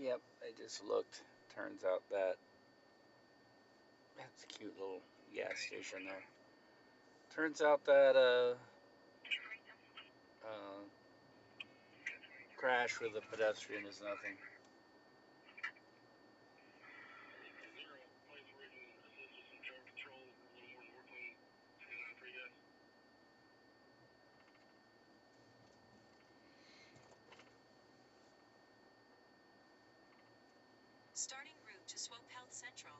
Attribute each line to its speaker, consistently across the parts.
Speaker 1: Yep, I just looked. Turns out that's a cute little gas station there. Turns out that uh, crash with a pedestrian is nothing.
Speaker 2: Starting route to Swope Health Central.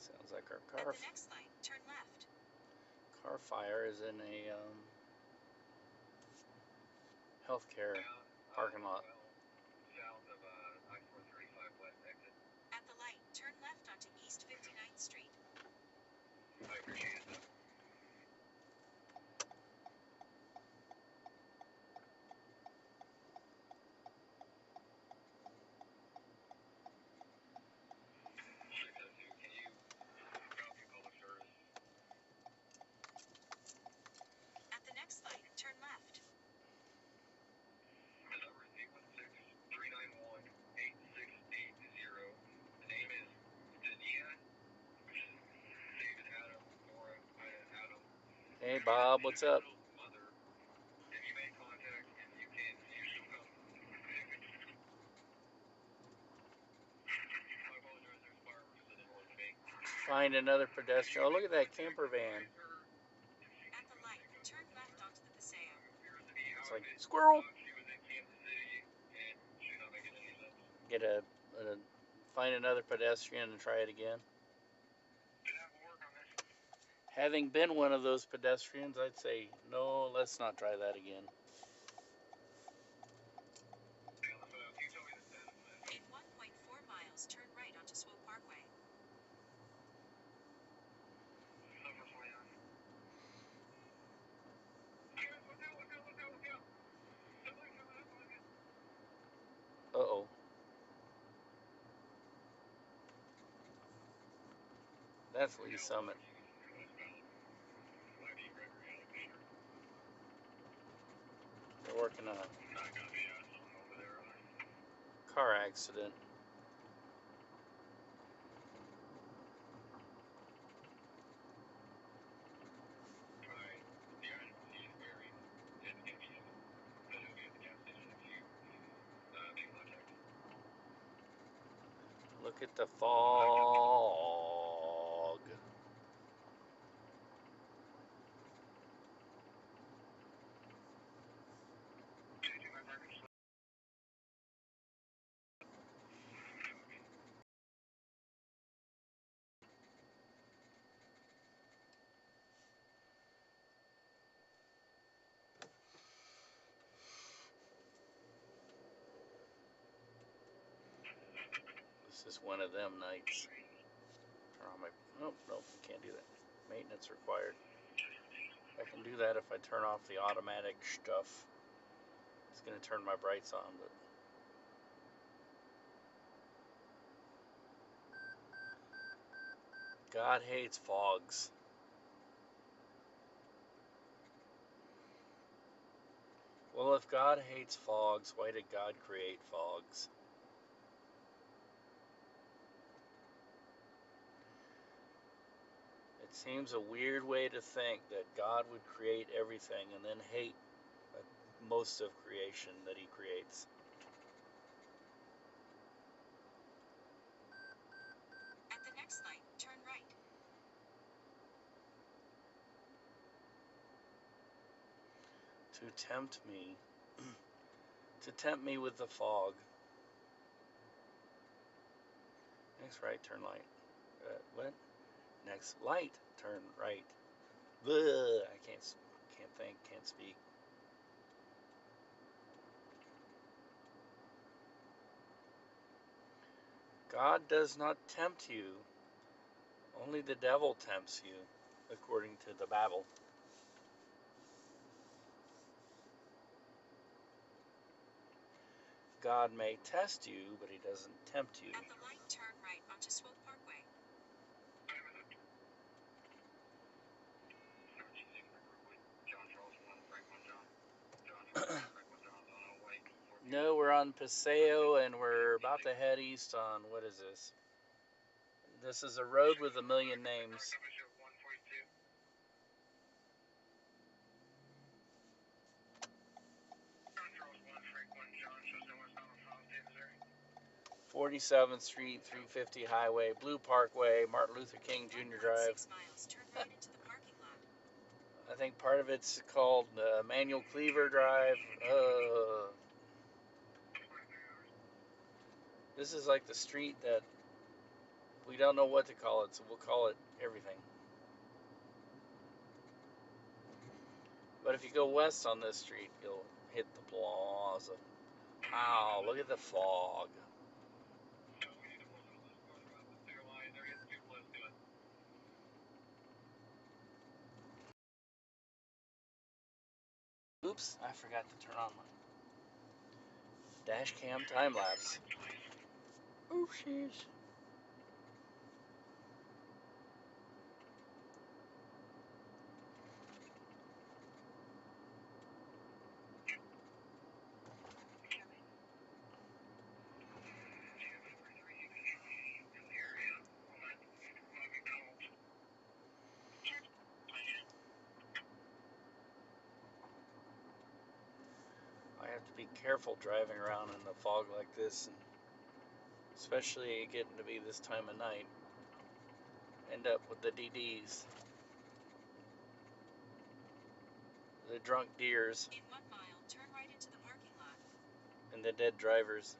Speaker 1: Sounds like our
Speaker 2: At the next light, turn left.
Speaker 1: Car fire is in a healthcare parking lot.
Speaker 2: At the light, turn left onto East 59th Street.
Speaker 3: I appreciate it.
Speaker 2: At the next light, turn left.
Speaker 3: The number is 816-391-8680. The name is Dania, which is David Adam, Nora Adam.
Speaker 1: Hey Bob, what's up?
Speaker 3: Mother, if you make contact, if you can, you should come. I apologize, there's fireworks to the north of me.
Speaker 1: Find another pedestrian. Oh, look at that camper van.
Speaker 2: At the light, turn left onto the Paseo.
Speaker 1: It's like, squirrel!
Speaker 3: She was in Kansas City, and she's not making any sense.
Speaker 1: Get find another pedestrian and try it again. Having been one of those pedestrians, I'd say, no, let's not try that again.
Speaker 2: In 1.4 miles, turn right onto Swope Parkway.
Speaker 1: Uh-oh. That's Lee Summit. They're working on a car accident. Look at the fog. This is one of them nights. Turn on my. Nope, can't do that. Maintenance required. I can do that if I turn off the automatic stuff. It's going to turn my brights on, but. God hates fogs. Well, if God hates fogs, why did God create fogs? It seems a weird way to think that God would create everything and then hate most of creation that he creates.
Speaker 2: At the next light, turn right.
Speaker 1: To tempt me. To tempt me with the fog. Next right, turn light. What? Next light, turn right. Bleh, I can't think, can't speak. God does not tempt you. Only the devil tempts you, according to the Bible. God may test you, but he doesn't tempt you.
Speaker 2: At the light, turn right onto Swope Parkway.
Speaker 1: No, we're on Paseo and we're about to head east on, what is this? This is a road with a million names.
Speaker 3: Charles 1, Frank 1, John, shows no one's not on file, David there.
Speaker 1: 47th Street, 350 Highway, Blue Parkway, Martin Luther King Jr. Drive.
Speaker 2: 6 miles, turn right into the parking lot.
Speaker 1: I think part of it's called Manuel Cleaver Drive. This is like the street that we don't know what to call it, so we'll call it everything. But if you go west on this street, you'll hit the plaza. Wow, look at the fog.
Speaker 3: So we need to pull through this part about the clear line. There is too close to it.
Speaker 1: Oops, I forgot to turn on my dash cam time lapse. Oopsies. I have to be careful driving around in the fog like this, and especially getting to be this time of night. End up with the DDs. The drunk deers.
Speaker 2: In 1 mile, turn right into the parking lot.
Speaker 1: And the dead drivers.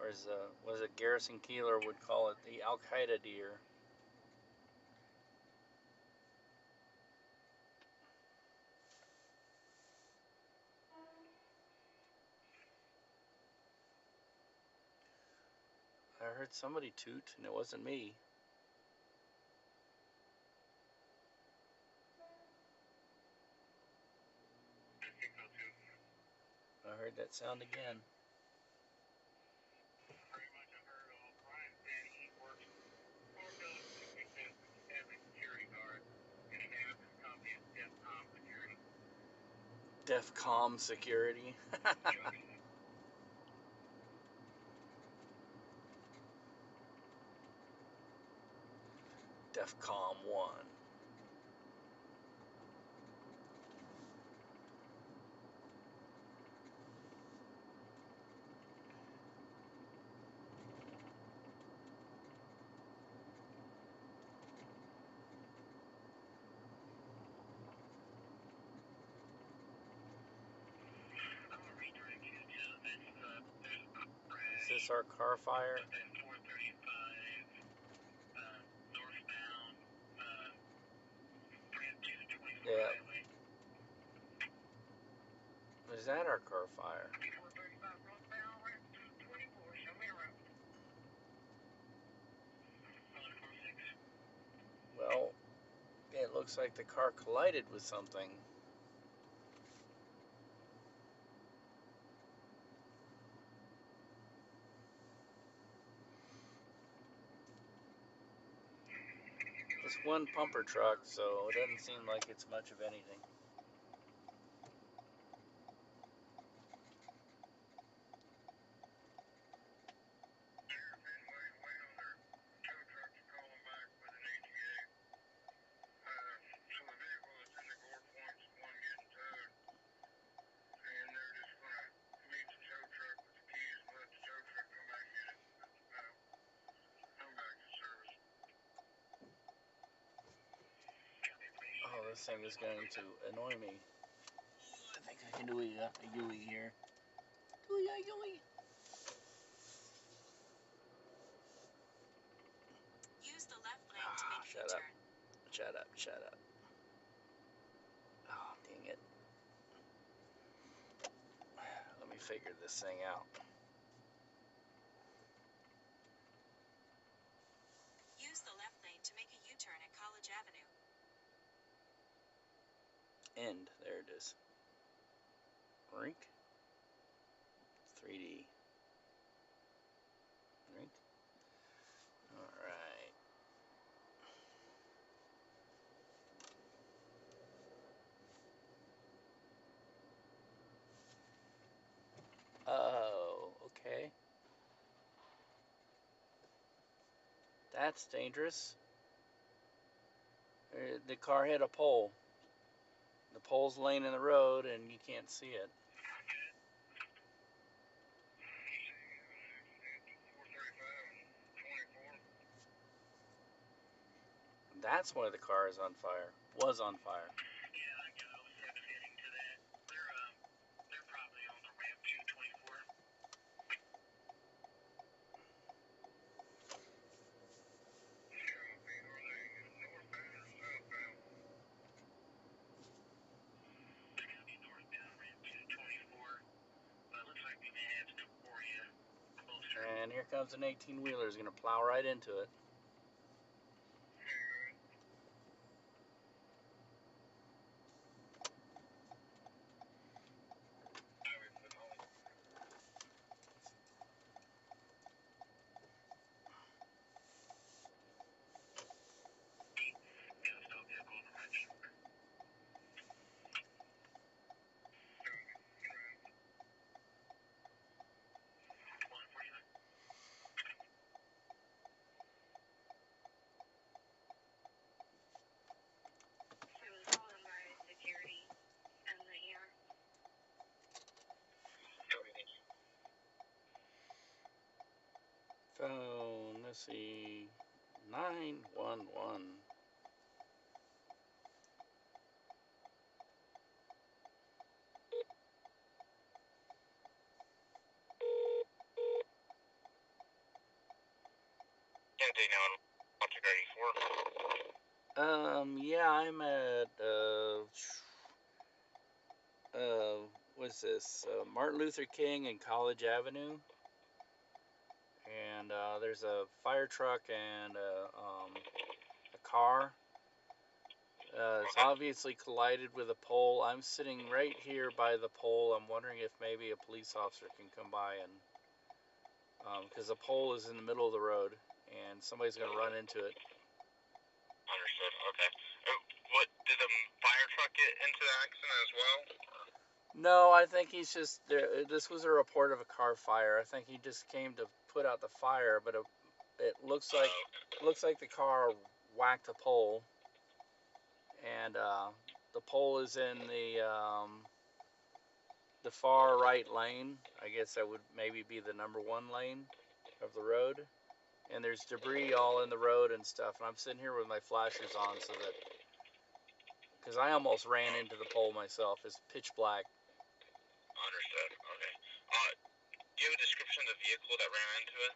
Speaker 1: Or as was it Garrison Keillor would call it, the Al Qaeda deer. I heard somebody toot, and it wasn't me. I heard that sound again.
Speaker 3: Pretty much I heard Brian said he works $4.60 as a security guard in an Amazon company at DEFCON Security.
Speaker 1: DEFCON Security. DEFCON 1. Is this our car fire? Yeah. Is that our car fire? Well, it looks like the car collided with something. It's one pumper truck, so it doesn't seem like it's much of anything. Oh, this thing is going to annoy me. I think I can do a Yui here. Do a Yui.
Speaker 2: Use the left lane to make a
Speaker 1: Shut
Speaker 2: U-turn.
Speaker 1: up. Shut up. Shut up. Oh, dang it. Let me figure this thing out.
Speaker 2: Use the left lane to make a U-turn at College Avenue.
Speaker 1: End. There it is. Rink. 3D. Rink. Alright. That's dangerous. The car hit a pole. The pole's laying in the road and you can't see it. That's why the car is on fire. Was on fire.
Speaker 3: Yeah, I got 07 heading to that. They're probably on the ramp 224. Are they northbound or southbound? They're going to be northbound ramp 224. But it looks like we may have Storia closer.
Speaker 1: And here comes an 18-wheeler. Is going to plow right into it. Phone, let's see, 911. Yeah, I'm at, what's this, Martin Luther King and College Avenue. And, there's a fire truck and, a car. It's obviously collided with a pole. I'm sitting right here by the pole. I'm wondering if maybe a police officer can come by and, because the pole is in the middle of the road and somebody's going to run into it.
Speaker 3: Understood. Okay. What did the fire truck get into the accident as well?
Speaker 1: No, I think he's just there. This was a report of a car fire. I think he just came to put out the fire, but it looks like the car whacked a pole, and the pole is in the far right lane. I guess that would maybe be the number 1 lane of the road. And there's debris all in the road and stuff. And I'm sitting here with my flashers on so that, because I almost ran into the pole myself. It's pitch black.
Speaker 3: Understood. Okay. Do you have a description of the vehicle that ran into it?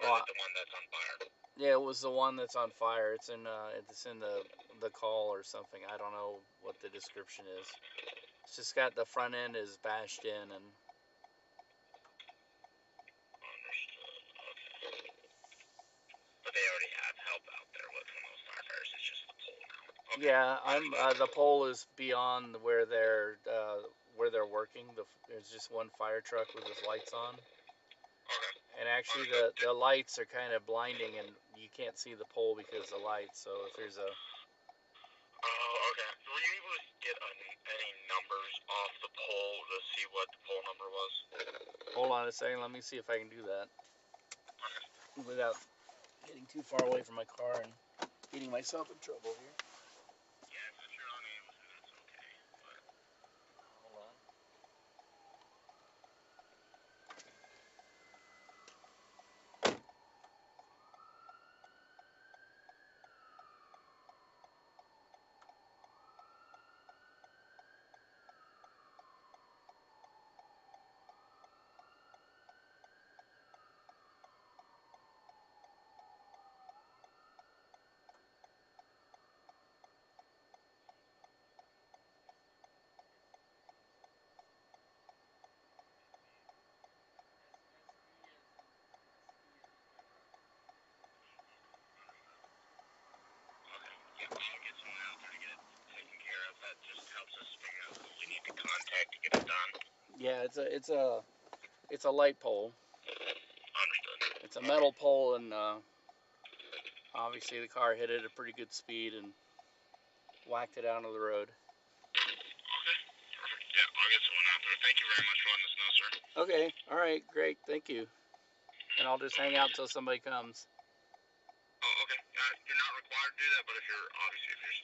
Speaker 3: Or is it the one that's on fire?
Speaker 1: Yeah, it was the one that's on fire. It's in the call or something. I don't know what the description is. It's just got the front end is bashed in and.
Speaker 3: Understood. Okay. But they already have help out there with one of those firefighters. It's just the pole now. Okay.
Speaker 1: Yeah, the pole is beyond where they're working. There's just one fire truck with his lights on.
Speaker 3: Okay.
Speaker 1: And actually, the lights are kind of blinding, and you can't see the pole because of the lights. So if there's a.
Speaker 3: Oh, okay. Were you able to get any numbers off the pole to see what the pole number was?
Speaker 1: Hold on a second. Let me see if I can do that. Okay. Without getting too far away from my car and getting myself in trouble here.
Speaker 3: Yeah, if you're unable to, that's okay. But...
Speaker 1: Hold on.
Speaker 3: Yeah, I'll get someone out there to get it taken care of. That just helps us figure out who we need to contact to get it done.
Speaker 1: Yeah, it's a light pole.
Speaker 3: Understood.
Speaker 1: It's a metal pole, and obviously the car hit it at a pretty good speed and whacked it out of the road.
Speaker 3: Okay, perfect. Yeah, I'll get someone out there. Thank you very much for letting us know, sir.
Speaker 1: Okay, all right, great, thank you. And I'll just hang out till somebody comes.
Speaker 3: required to do that, but if you're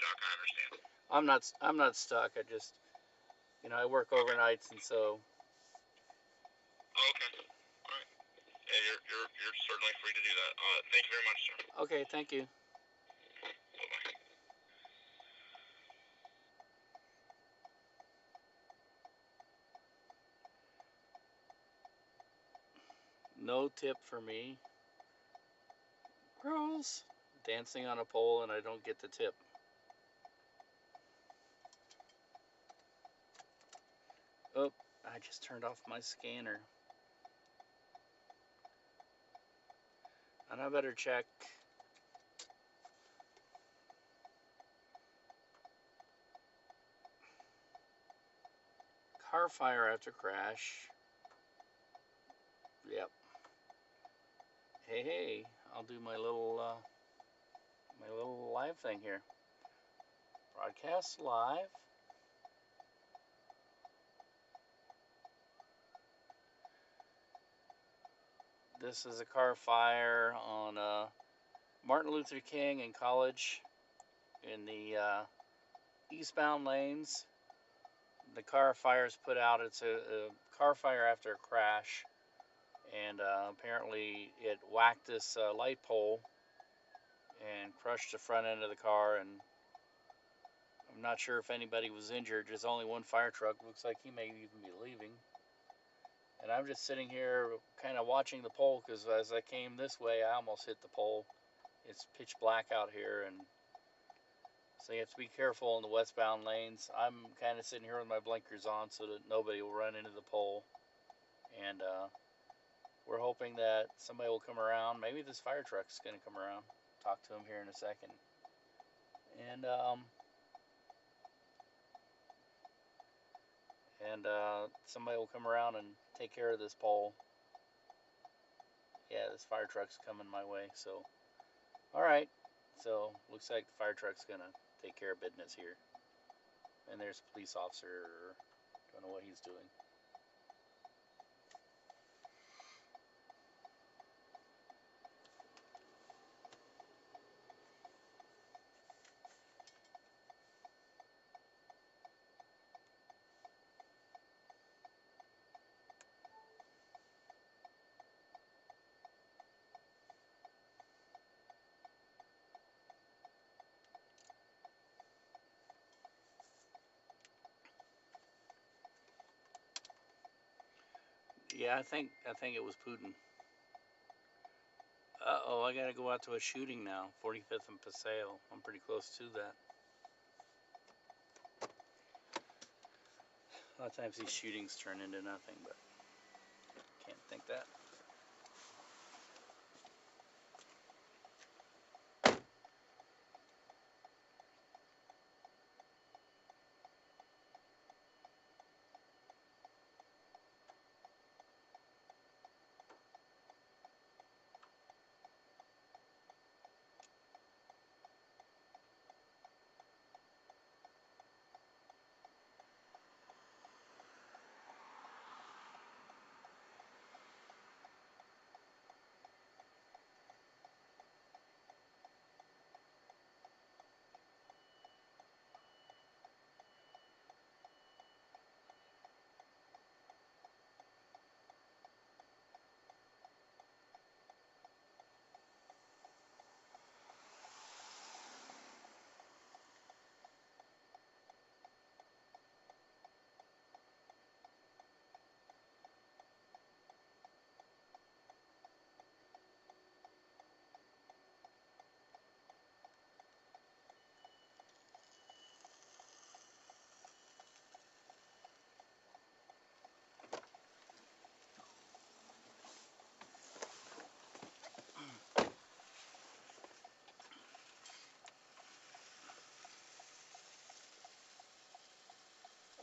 Speaker 3: stuck, I understand.
Speaker 1: I'm not stuck. I just, I work overnights, and so.
Speaker 3: Oh, okay. All right. Yeah, you're certainly free to do that. Thank you very much, sir.
Speaker 1: Okay, thank you.
Speaker 3: Bye-bye.
Speaker 1: No tip for me. Girls dancing on a pole, and I don't get the tip. Oh, I just turned off my scanner. And I better check. Car fire after crash. Yep. Hey, I'll do my little live thing here. Broadcast live. This is a car fire on Martin Luther King and College in the eastbound lanes. The car fire is put out. It's a car fire after a crash, and apparently it whacked this light pole and crushed the front end of the car. And I'm not sure if anybody was injured. There's only one fire truck. Looks like he may even be leaving. And I'm just sitting here kind of watching the pole, because as I came this way, I almost hit the pole. It's pitch black out here, and so you have to be careful in the westbound lanes. I'm kind of sitting here with my blinkers on so that nobody will run into the pole. And we're hoping that somebody will come around. Maybe this fire truck's going to come around. Talk to him here in a second. And somebody will come around and take care of this pole. Yeah, this fire truck's coming my way. So, all right. So looks like the fire truck's gonna take care of business here. And there's a police officer. Don't know what he's doing. Yeah, I think it was Putin. Uh-oh, I gotta go out to a shooting now. 45th and Paseo. I'm pretty close to that. A lot of times these shootings turn into nothing, but can't think that.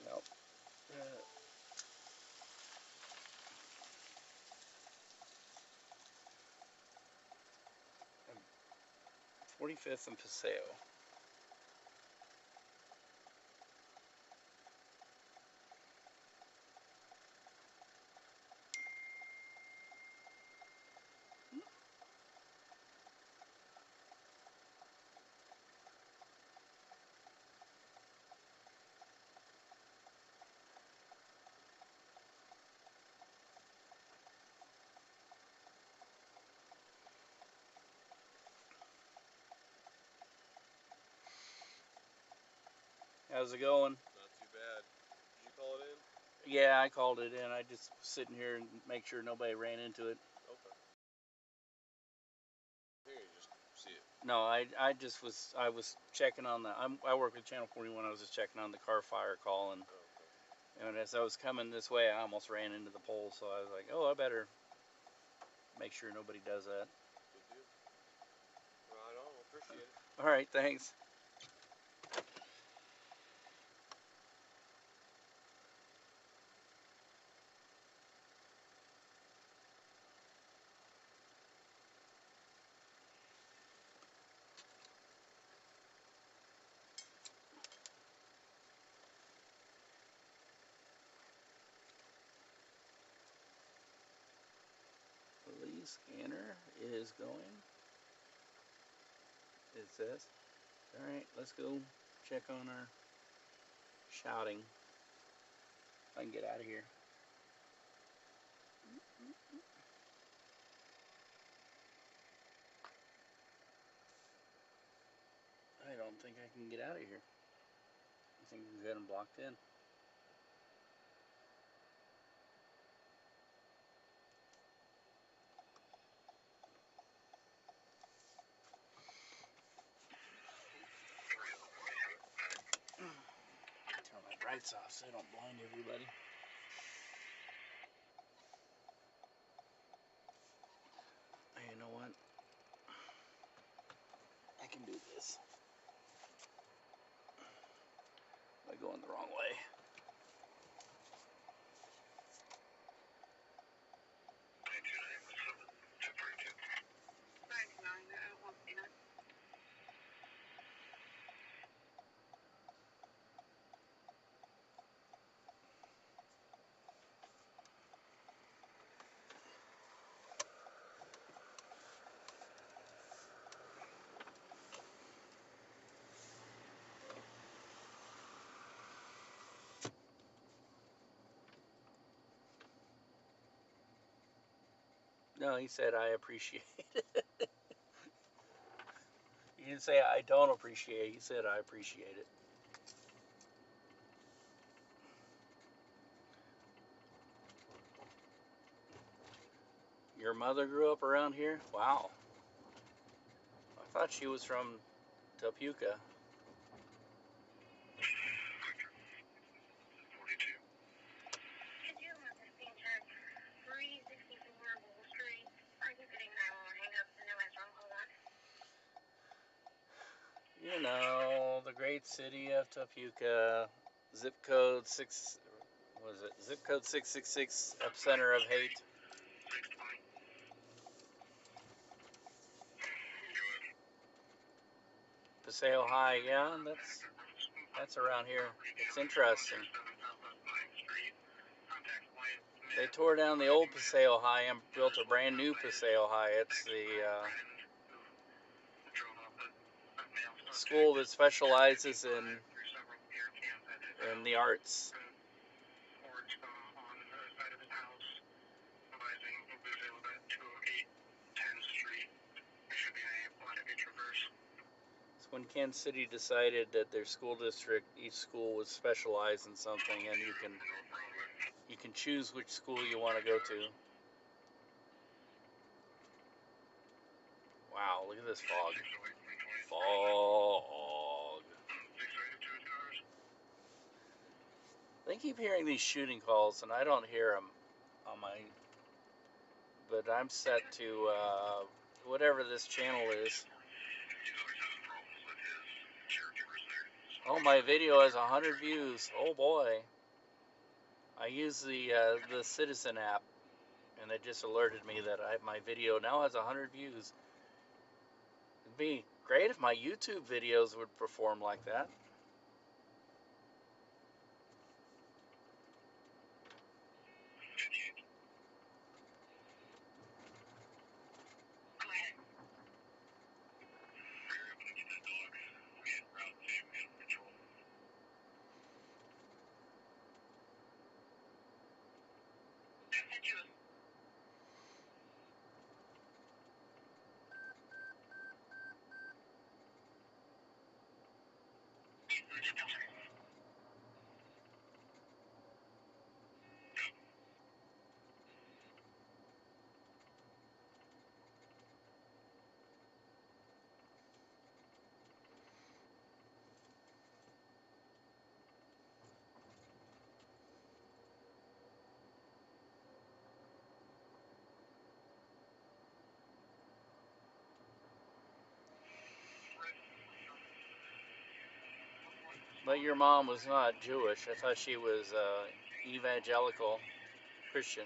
Speaker 1: Nope. 45th and Paseo. How's it going?
Speaker 4: Not too bad. Did you call it in?
Speaker 1: Yeah, I called it in. I just was sitting here and make sure nobody ran into it.
Speaker 4: Okay. Here, you just see it.
Speaker 1: No, I was checking on I work with Channel 41. I was just checking on the car fire call, and
Speaker 4: Okay.
Speaker 1: and as I was coming this way, I almost ran into the pole. So I was like, oh, I better make sure nobody does that.
Speaker 4: Good deal. Right on. Appreciate it.
Speaker 1: All right, thanks. Police scanner is going. It says. All right, let's go check on our shouting. If I can get out of here. I don't think I can get out of here. I think we've got them blocked in. Turn my brights off so I don't blind everybody. Hey, you know what? I can do this. Am I going the wrong way? No, he said I appreciate it. He didn't say I don't appreciate it. He said I appreciate it. Your mother grew up around here? Wow. I thought she was from Topeka. You know, the great city of Topeka, zip code 6, what is it? Zip code 666, epicenter of hate. Paseo High, yeah, that's around here. It's interesting. They tore down the old Paseo High and built a brand new Paseo High. It's the school that specializes in the arts. It's when Kansas City decided that their school district, each school would specialize in something, and you can choose which school you want to go to. Wow, look at this fog. Fog. They keep hearing these shooting calls, and I don't hear them on my. But I'm set to whatever this channel is. Oh, my video has 100 views. Oh boy. I use the Citizen app, and it just alerted me that my video now has 100 views. It'd be great if my YouTube videos would perform like that. But your mom was not Jewish. I thought she was evangelical Christian.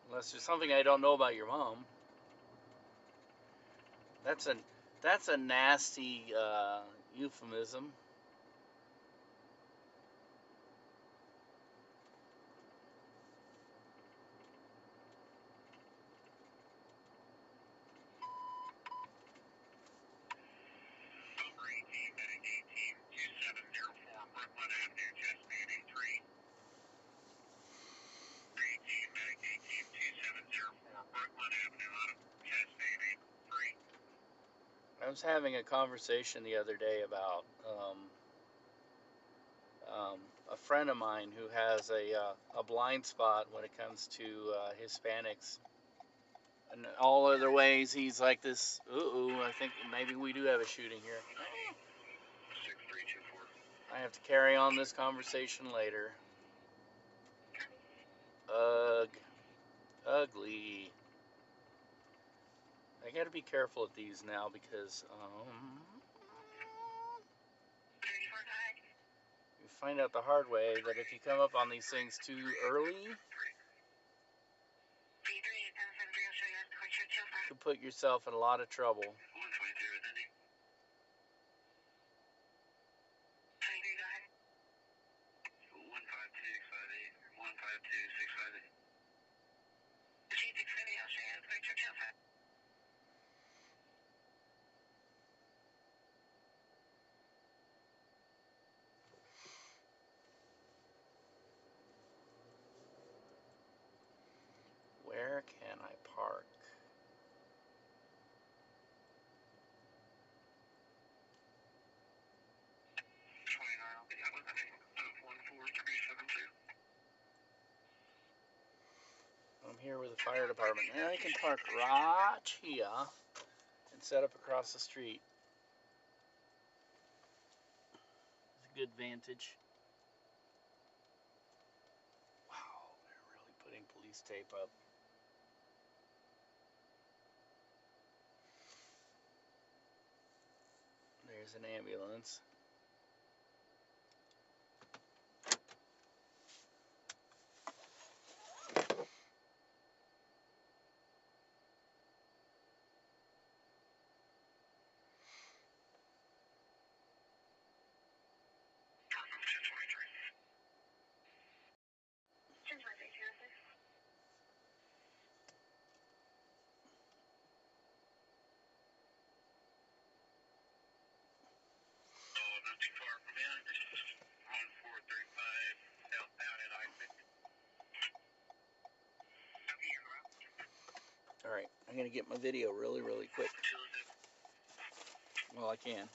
Speaker 1: Unless there's something I don't know about your mom. That's a nasty euphemism.
Speaker 3: Number 18, Medic 18, 2704, Brooklyn Avenue, chest banding 3. 18, Medic 18, 2704, Brooklyn Avenue, out of chest banding 3.
Speaker 1: I was having a conversation the other day about a friend of mine who has a blind spot when it comes to Hispanics. And all other ways, he's like this. I think maybe we do have a shooting here.
Speaker 3: 6324.
Speaker 1: I have to carry on this conversation later. Ugh. Ugly. I gotta be careful at these now because you find out the hard way that if you come up on these things too early, you could put yourself in a lot of trouble.
Speaker 3: 122, isn't he? 152, 658. 152, 658.
Speaker 1: Where can I park? I'm here with the fire department. Now I can park right here and set up across the street. It's a good vantage. Wow, they're really putting police tape up. There's an ambulance.
Speaker 3: Not too far from in. 1435 southbound at I-50.
Speaker 1: Alright, I'm gonna get my video really, really quick. Well, I can.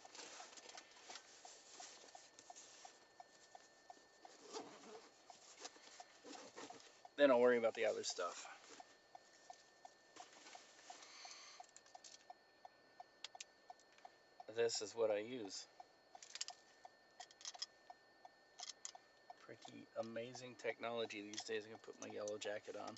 Speaker 1: Then I'll worry about the other stuff. This is what I use. Pretty amazing technology these days. I'm gonna put my yellow jacket on.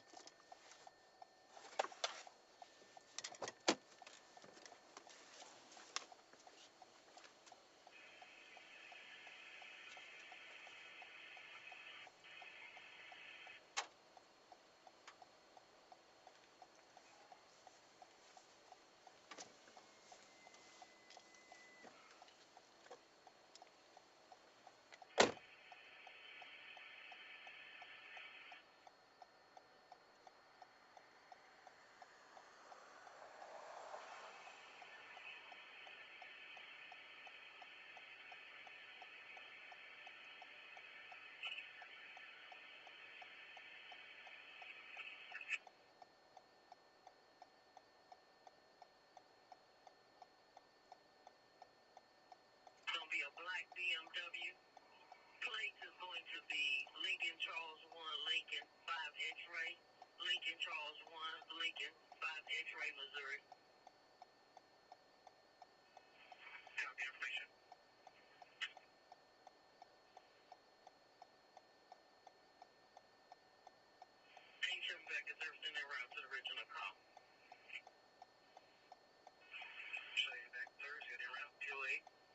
Speaker 3: Going to be a black BMW. Plates is going to be Lincoln Charles 1, Lincoln 5 X-ray. Lincoln Charles 1, Lincoln 5 X-ray, Missouri. Copy information. Ancient back is everything en route to the original call. Say back Thursday, en route 2-8.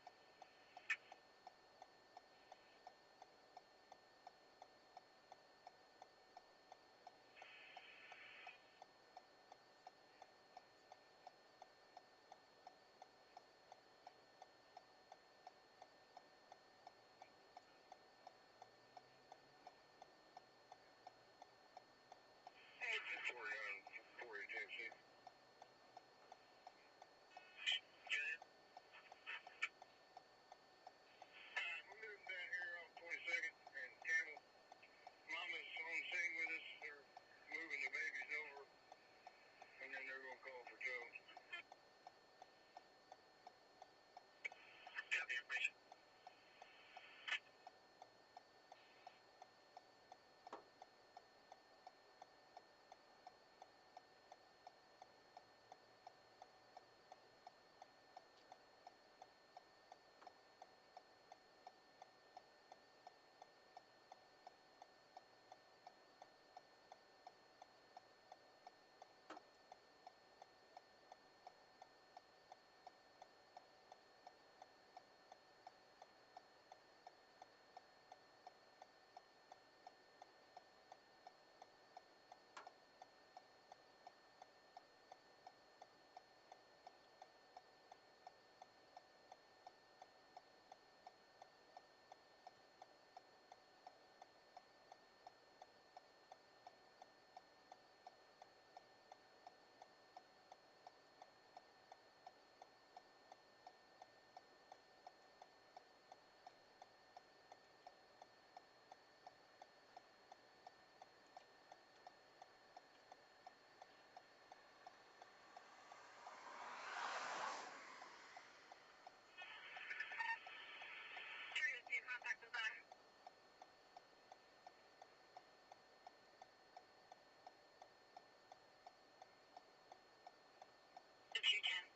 Speaker 3: If you can.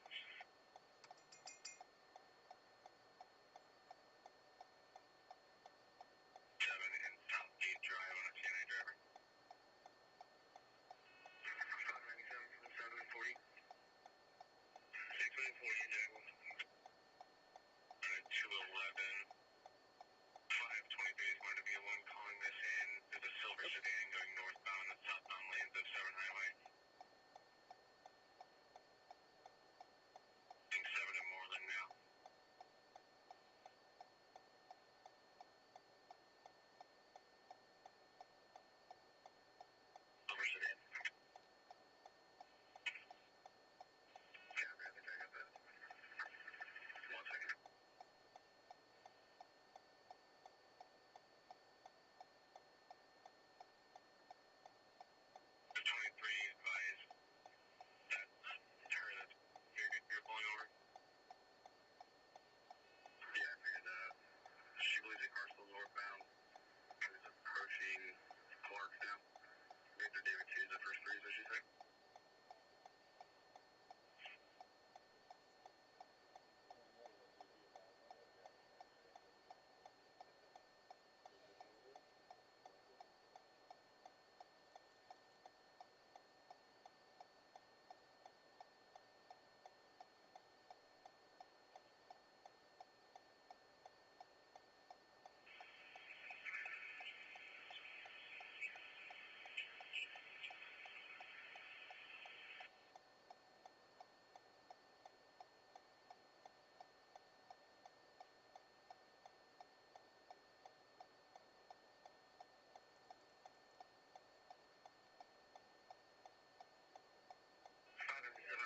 Speaker 3: 7 in Southgate Drive on a TNA driver. 597 from 740. 640 Jaguar. 211. 523 is going to be the one calling this in. There's a silver sedan going northbound and southbound lanes of 7 Highway. I think 7 in Moreland now. Silver sedan. Copy, I think I got that. 1 second. The 23 advised that her that you're pulling over. Yeah, I figured that out. She believes the car's still northbound. Is approaching Clarkstown. Victor David 2 is the first 3, is what she said.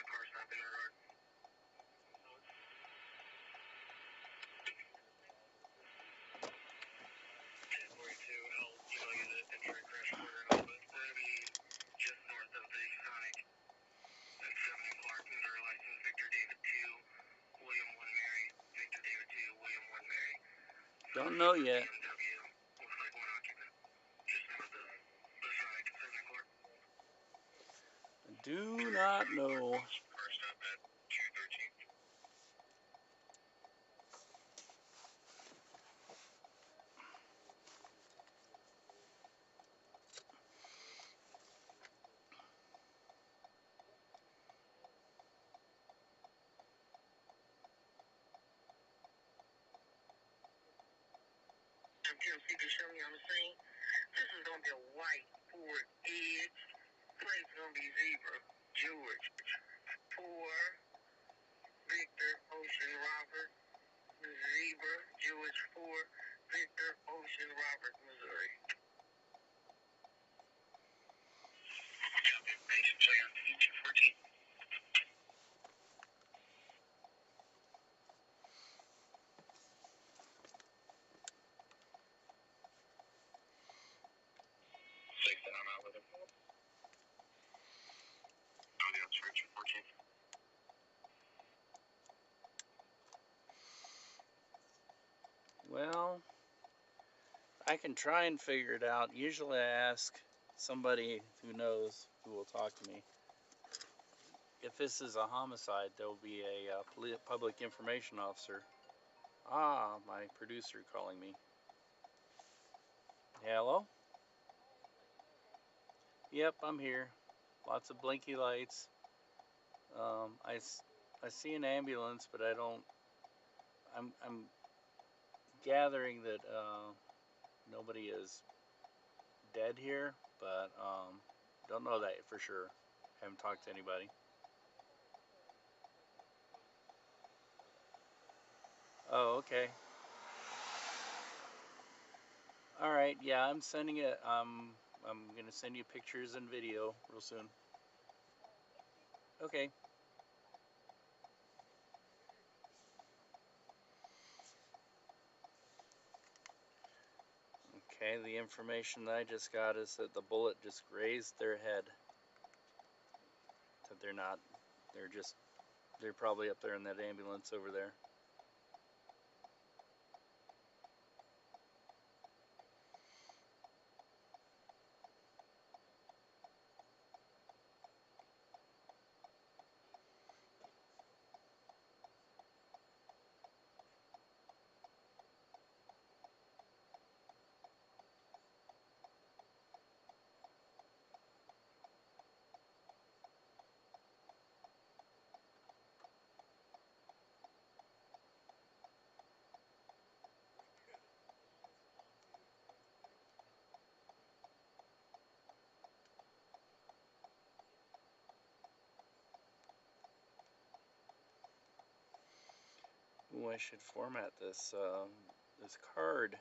Speaker 3: Cars not in the road. 1042 L, you know, use it entry crash quarter and all, but we're going to be just north of the Sonic at 7 in Clark, Missouri, license Victor David 2, William 1 Mary, Victor David 2, William 1 Mary.
Speaker 1: Don't know yet.
Speaker 3: BMW, looks like one occupant, just north of the Sonic at 7 in Clark.
Speaker 1: Do not know.
Speaker 3: First up at 213. MTLC can show me on the scene. This is going to be a white Ford Edge. Plate's going to be Zebra, George. 4, Victor, Ocean, Robert, Zebra, George 4, Victor, Ocean, Robert, Missouri. Copy information, play on T214. Safe that I'm out with him. Oh, the outskirts of 14.
Speaker 1: Well, I can try and figure it out. Usually I ask somebody who knows who will talk to me. If this is a homicide, there will be a public information officer. Ah, my producer calling me. Hello? Yep, I'm here. Lots of blinky lights. I see an ambulance, but I don't. I'm gathering that nobody is dead here, but don't know that for sure. Haven't talked to anybody. Oh, okay. All right. Yeah, I'm sending it. I'm gonna send you pictures and video real soon. Okay. Okay. The information that I just got is that the bullet just grazed their head. That they're not. They're probably up there in that ambulance over there. Ooh, I should format this this card.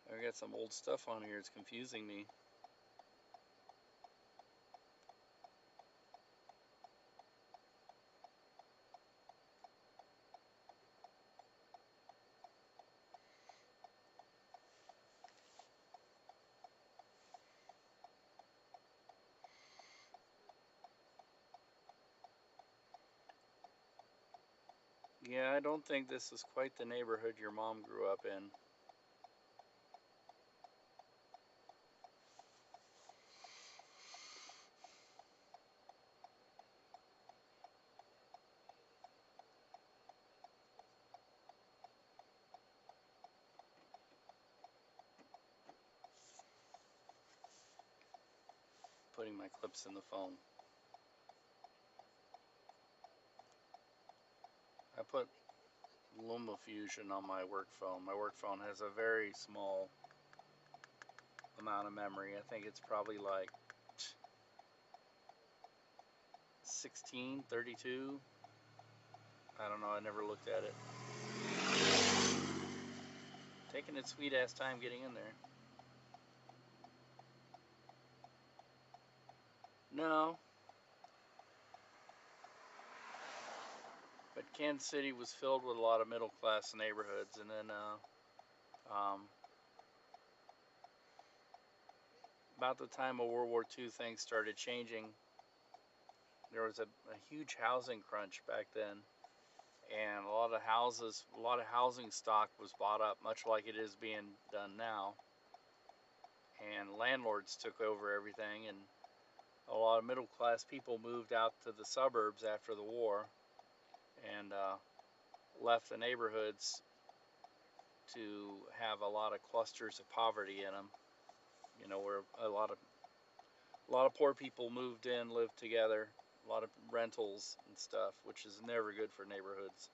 Speaker 1: I got some old stuff on here. It's confusing me. Yeah, I don't think this is quite the neighborhood your mom grew up in. Putting my clips in the phone. I put LumaFusion on my work phone. My work phone has a very small amount of memory. I think it's probably like 16, 32. I don't know. I never looked at it. Taking its sweet ass time getting in there. No. But Kansas City was filled with a lot of middle class neighborhoods, and then about the time of World War II, things started changing. There was a huge housing crunch back then, and a lot of housing stock was bought up, much like it is being done now. And landlords took over everything, and a lot of middle class people moved out to the suburbs after the war, and left the neighborhoods to have a lot of clusters of poverty in them. You know, where a lot of poor people moved in, lived together, a lot of rentals and stuff, which is never good for neighborhoods.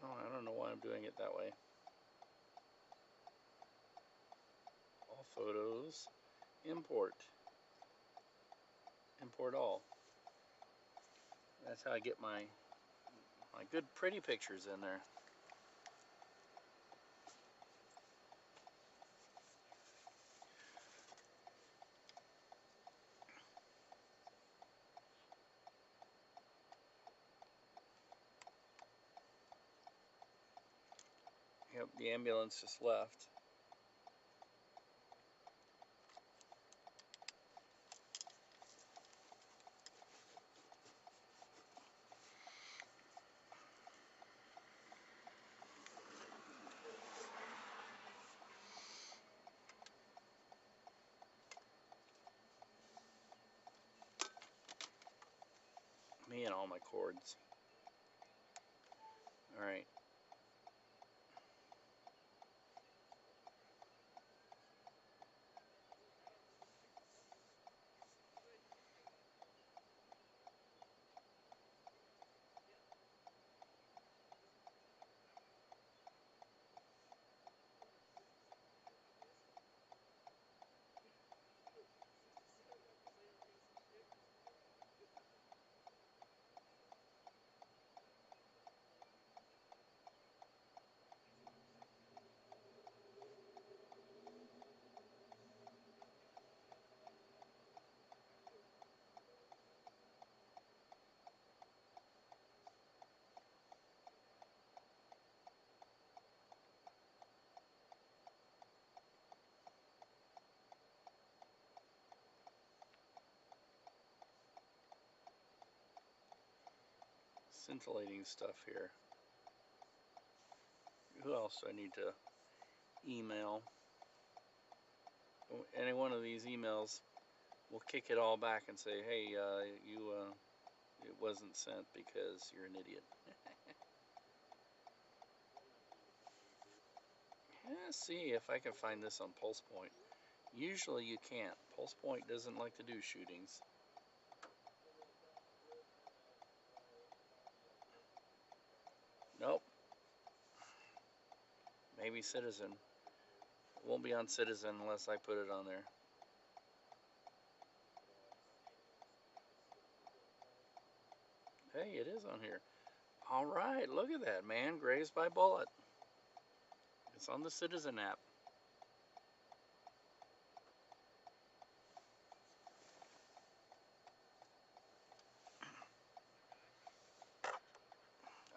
Speaker 1: Oh, I don't know why I'm doing it that way. All photos, import all. That's how I get my good pretty pictures in there. Yep, the ambulance just left. Me and all my cords. All right. Scintillating stuff here. Who else do I need to email? Any one of these emails will kick it all back and say, hey, it wasn't sent because you're an idiot. Let's see if I can find this on Pulse Point. Usually you can't. Pulse Point doesn't like to do shootings. Nope. Maybe Citizen. It won't be on Citizen unless I put it on there. Hey, it is on here. All right, look at that, man. Grazed by bullet. It's on the Citizen app.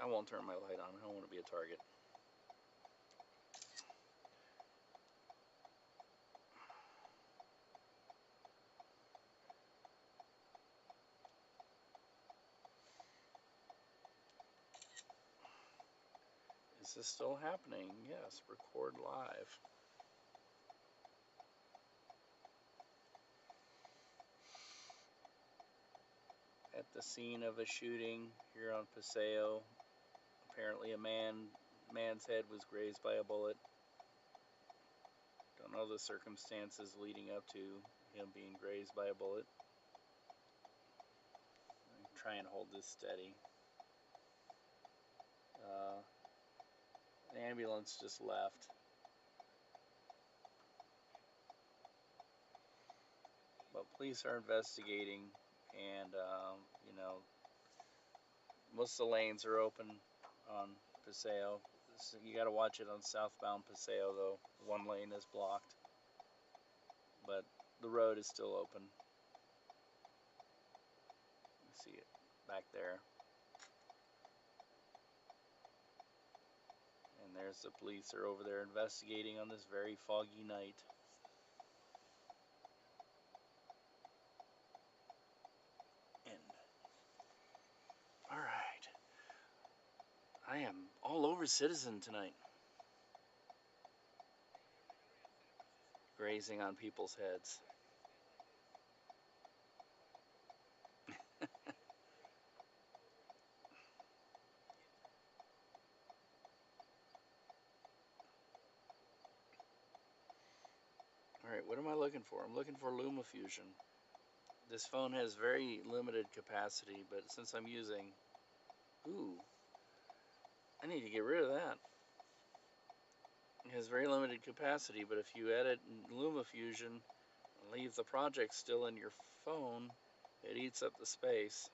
Speaker 1: I won't turn my light on. I don't want to be a target. Is this still happening? Yes, record live. At the scene of a shooting here on Paseo, apparently a man's head was grazed by a bullet. Don't know the circumstances leading up to him being grazed by a bullet. Try and hold this steady. The ambulance just left. But police are investigating, and you know, most of the lanes are open on Paseo. So you got to watch it on southbound Paseo, though. One lane is blocked, but the road is still open. You see it back there. And there's the police are over there investigating on this very foggy night. End. All right. I am all over Citizen tonight. Grazing on people's heads. Alright, what am I looking for? I'm looking for LumaFusion. This phone has very limited capacity, but since I'm using... Ooh. I need to get rid of that. It has very limited capacity, but if you edit in LumaFusion and leave the project still in your phone, it eats up the space.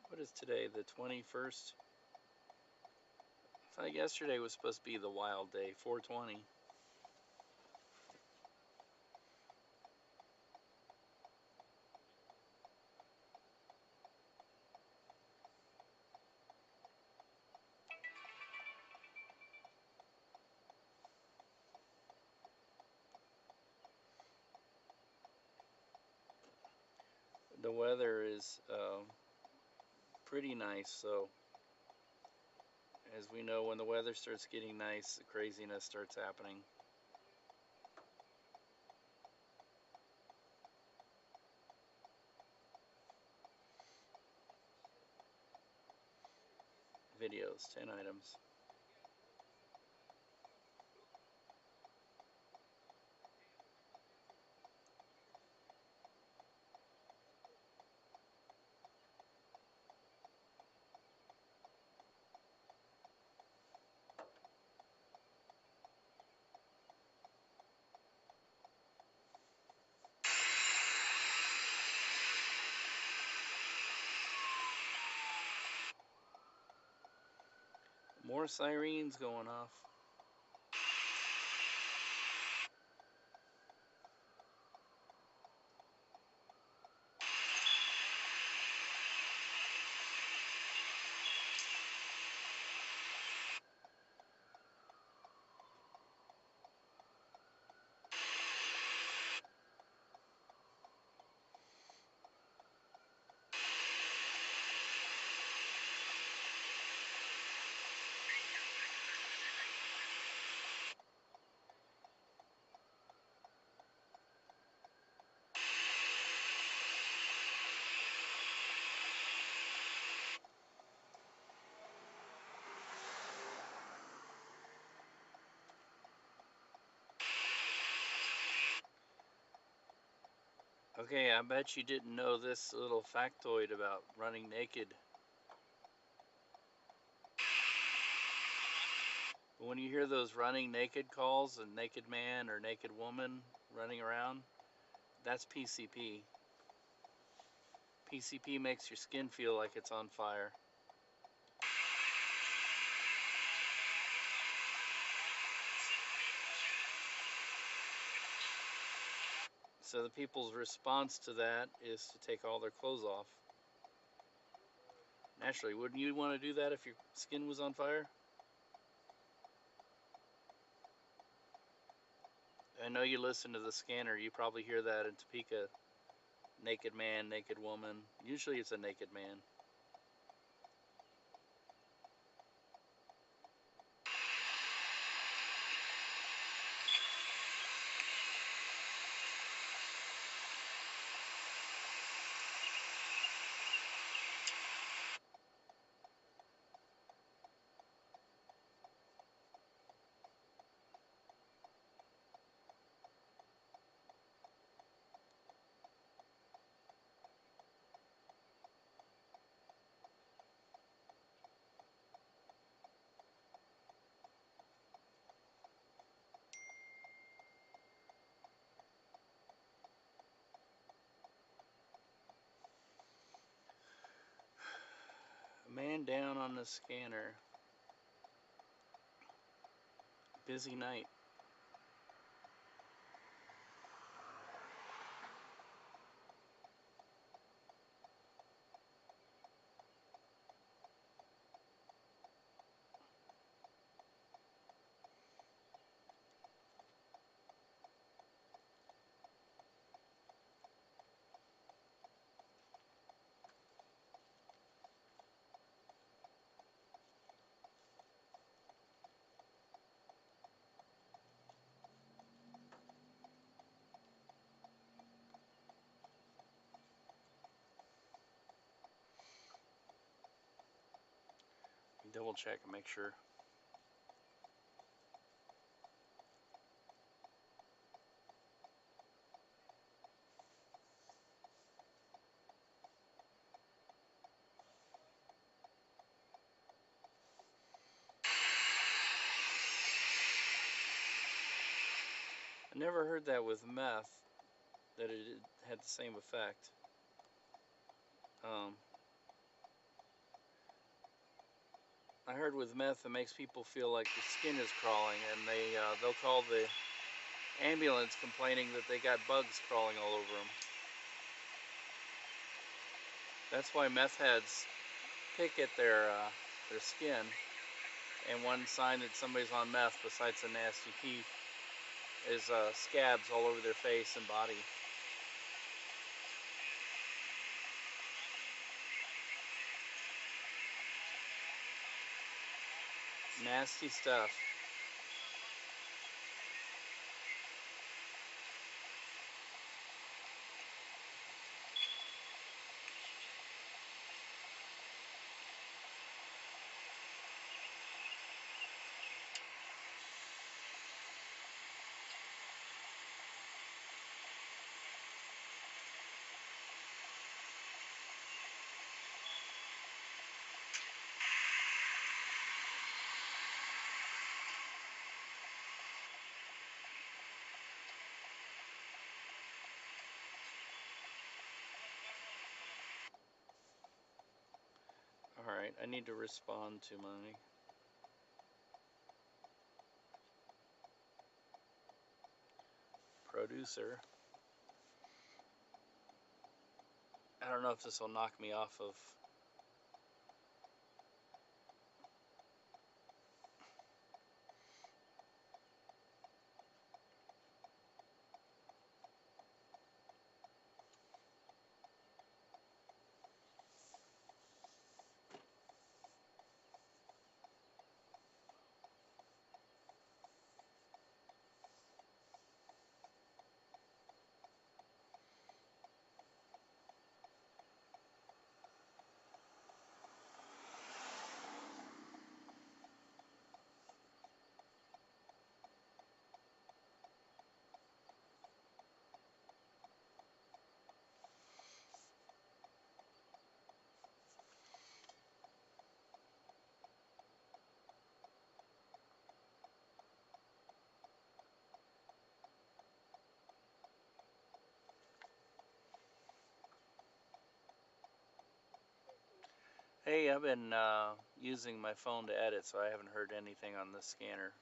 Speaker 1: What is today, the 21st? I thought yesterday was supposed to be the wild day, 420. The weather is pretty nice, so as we know, when the weather starts getting nice, the craziness starts happening. Videos, 10 items. More sirens going off. Okay, I bet you didn't know this little factoid about running naked. When you hear those running naked calls, a naked man or naked woman running around, that's PCP. PCP makes your skin feel like it's on fire. So the people's response to that is to take all their clothes off. Naturally, wouldn't you want to do that if your skin was on fire? I know you listen to the scanner. You probably hear that in Topeka. Naked man, naked woman. Usually it's a naked man. A man down on the scanner. Busy night. Double check and make sure. I never heard that with meth, that it had the same effect. I heard with meth it makes people feel like the skin is crawling, and they'll call the ambulance complaining that they got bugs crawling all over them. That's why meth heads pick at their skin. And one sign that somebody's on meth, besides the nasty teeth, is scabs all over their face and body. Nasty stuff. Alright, I need to respond to my producer. I don't know if this will knock me off of Hey, I've been using my phone to edit, so I haven't heard anything on the scanner.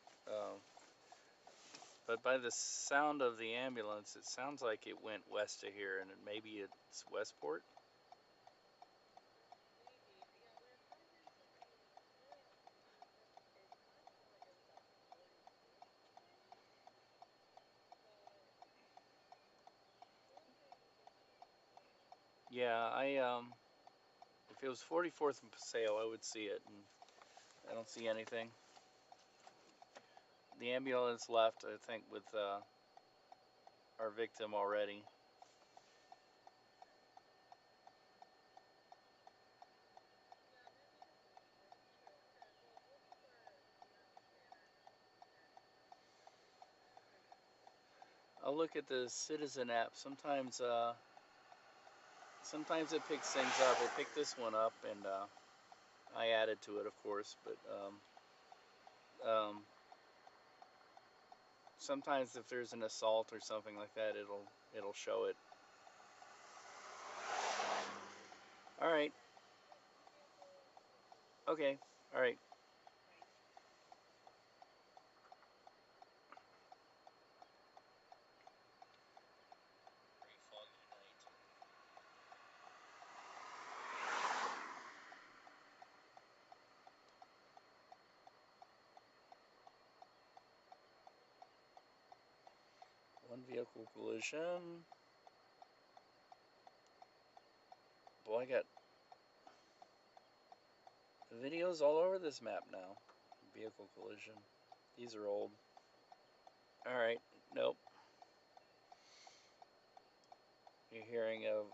Speaker 1: But by the sound of the ambulance, it sounds like it went west of here, and maybe it's Westport. Yeah, if it was 44th and Paseo, I would see it, and I don't see anything. The ambulance left, I think, with our victim already. I'll look at the Citizen app. Sometimes it picks things up. It picked this one up, and I added to it, of course. But sometimes if there's an assault or something like that, it'll show it. All right. Okay. All right. Very foggy night. One vehicle collision. Boy, I got videos all over this map now. Vehicle collision. These are old. All right. Nope. You're hearing of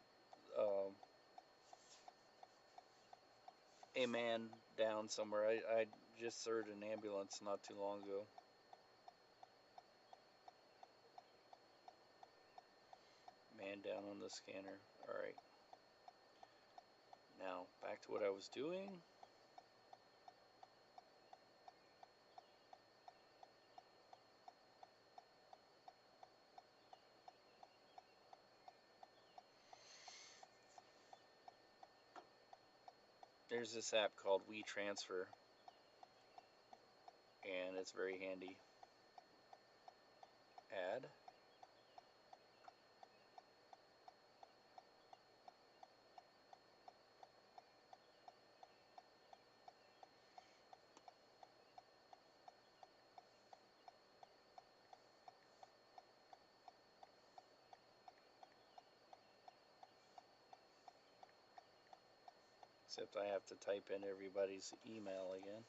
Speaker 1: a man down somewhere. I just heard an ambulance not too long ago. Man down on the scanner. All right. Now back to what I was doing. There's this app called WeTransfer, and it's very handy. Add. Except I have to type in everybody's email again.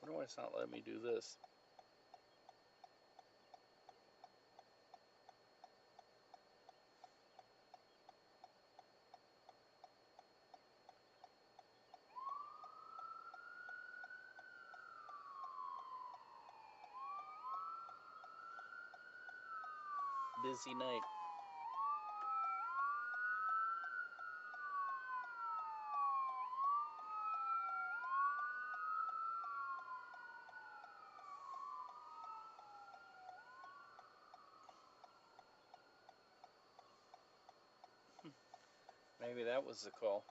Speaker 1: Wonder why it's not letting me do this. Busy night. Maybe that was the call.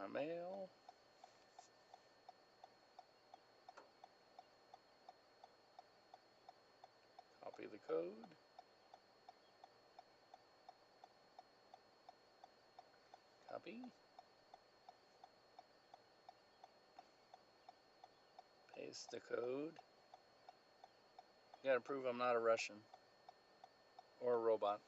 Speaker 1: My mail. Copy the code. Copy. Paste the code. Gotta prove I'm not a Russian or a robot.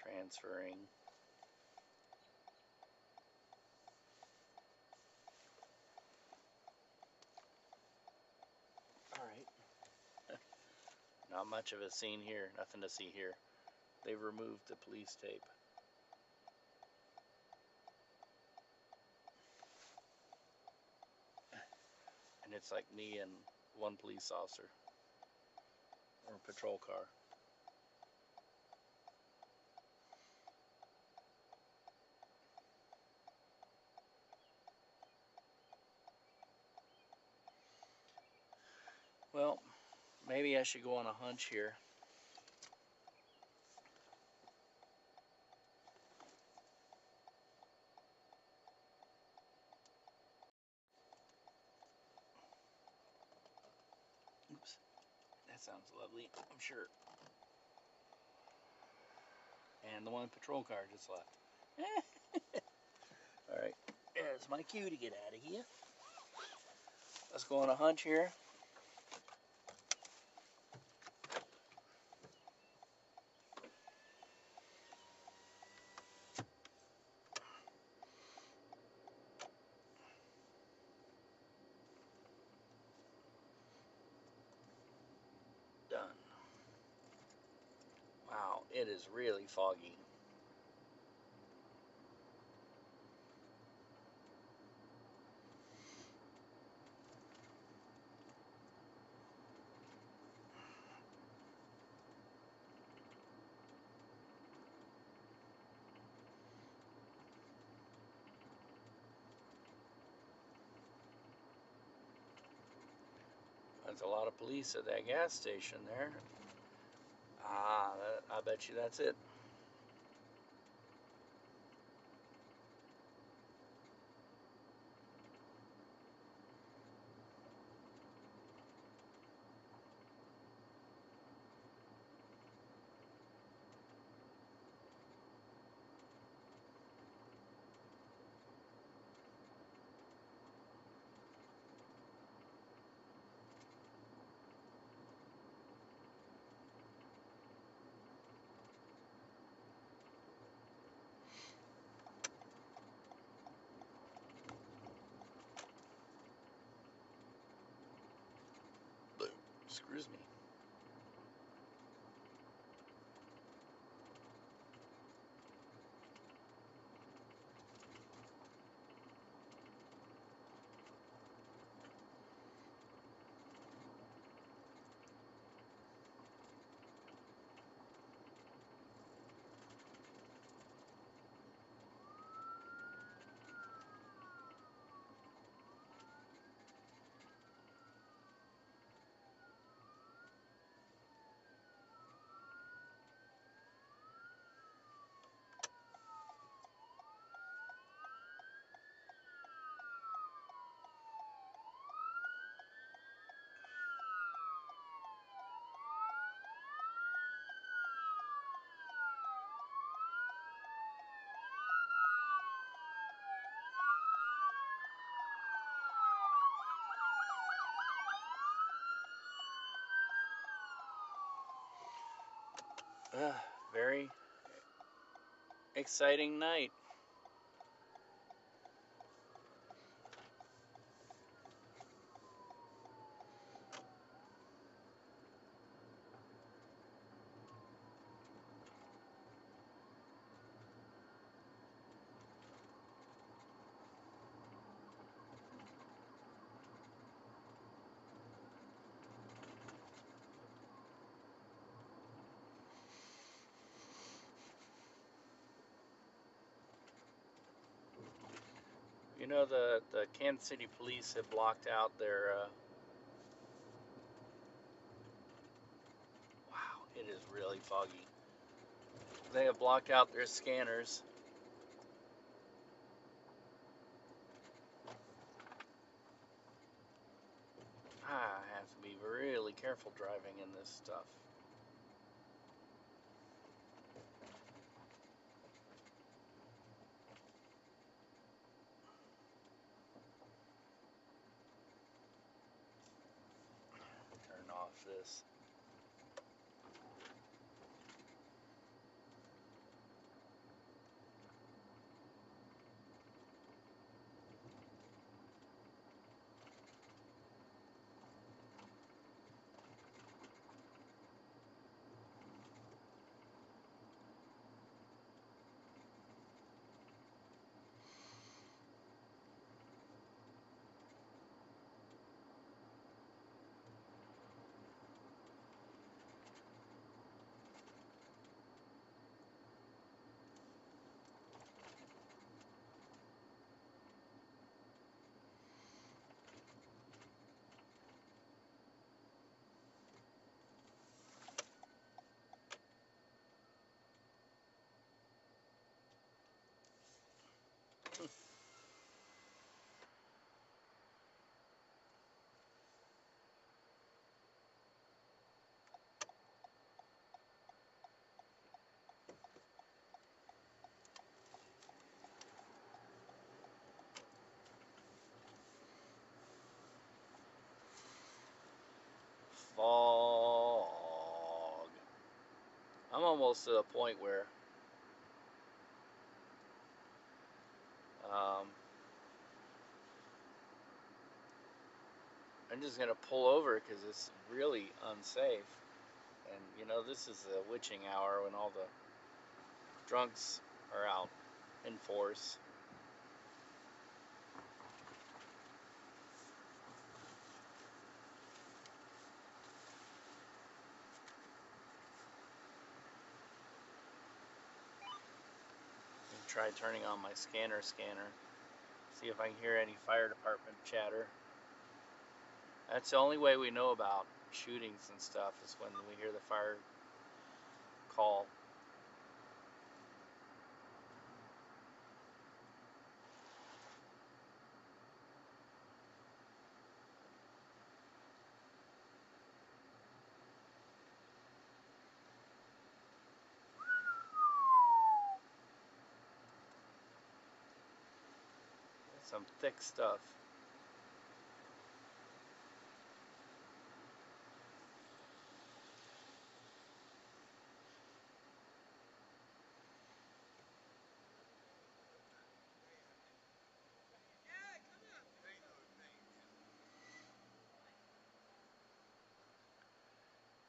Speaker 1: Transferring. Alright. Not much of a scene here. Nothing to see here. They've removed the police tape. And it's like me and one police officer. Or a patrol car. Well, maybe I should go on a hunch here. Oops. That sounds lovely, I'm sure. And the one patrol car just left. Alright, there's my cue to get out of here. Let's go on a hunch here. Done. Wow, it is really foggy. There's a lot of police at that gas station there. Ah, I bet you that's it. Excuse me. Very exciting night. know, the Kansas City police have blocked out their, wow, it is really foggy. They have blocked out their scanners. I have to be really careful driving in this stuff. Turn off this. Fog. I'm almost to the point where I'm just gonna pull over because it's really unsafe. And you know, this is the witching hour when all the drunks are out in force. Try turning on my scanner, see if I can hear any fire department chatter. That's the only way we know about shootings and stuff, is when we hear the fire call. Some thick stuff.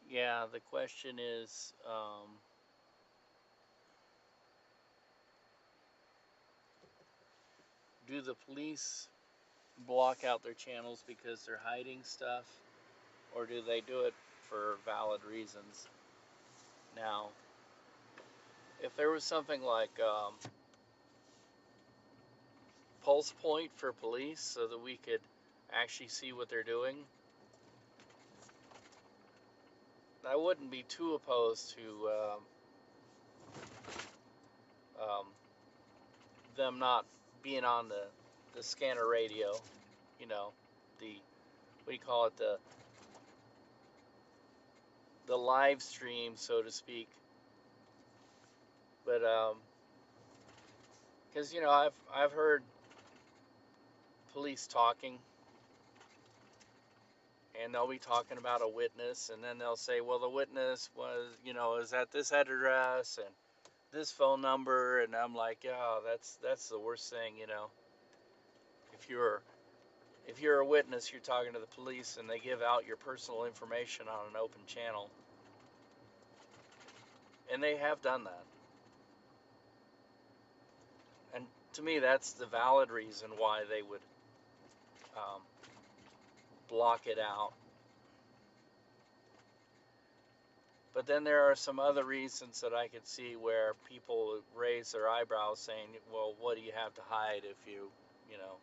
Speaker 1: Yeah, the question is, do the police block out their channels because they're hiding stuff, or do they do it for valid reasons? Now, if there was something like pulse point for police so that we could actually see what they're doing, I wouldn't be too opposed to them not being on the scanner radio, you know, the, what do you call it, the live stream, so to speak. But because you know, I've heard police talking, and they'll be talking about a witness, and then they'll say, well, the witness was, you know, is at this address and this phone number, and I'm like, yeah, that's the worst thing, you know. If you're a witness, you're talking to the police, and they give out your personal information on an open channel, and they have done that. And to me, that's the valid reason why they would block it out. But then there are some other reasons that I could see where people raise their eyebrows saying, well, what do you have to hide if you know,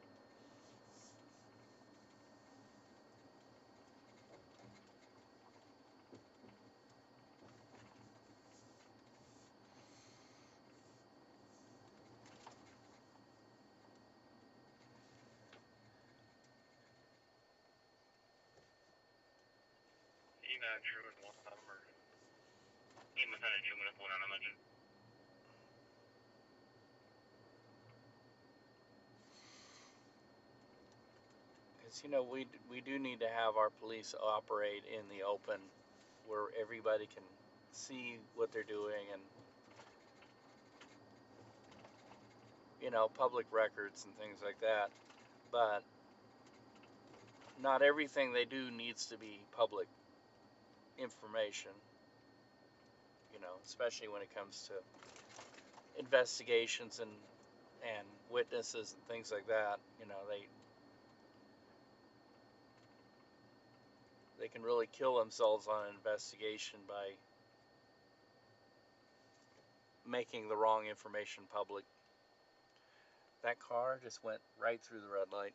Speaker 1: Because we do need to have our police operate in the open, where everybody can see what they're doing, and public records and things like that. But not everything they do needs to be public information. Especially when it comes to investigations and witnesses and things like that. They can really kill themselves on an investigation by making the wrong information public. That car just went right through the red light.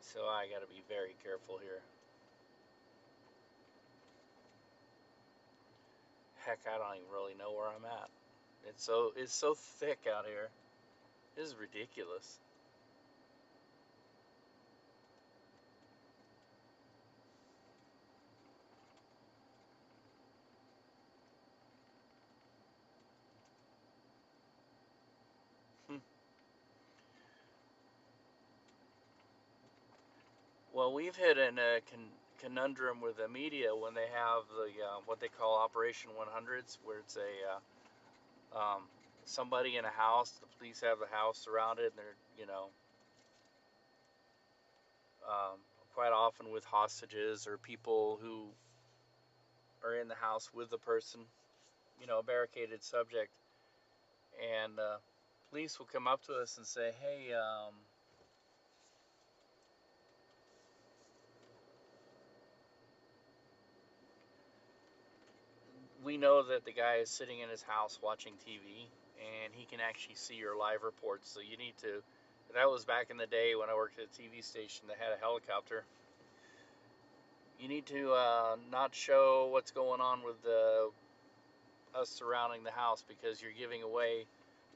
Speaker 1: So I got to be very careful here. Heck, I don't even really know where I'm at. It's so thick out here. This is ridiculous. Well, we've hit in a conundrum with the media when they have the what they call Operation 100s, where it's somebody in a house. The police have the house surrounded, and they're um, quite often with hostages or people who are in the house with the person, a barricaded subject, and police will come up to us and say, "Hey, we know that the guy is sitting in his house watching TV, and he can actually see your live reports. So you need to." That was back in the day when I worked at a TV station that had a helicopter. You need to not show what's going on with us surrounding the house, because you're giving away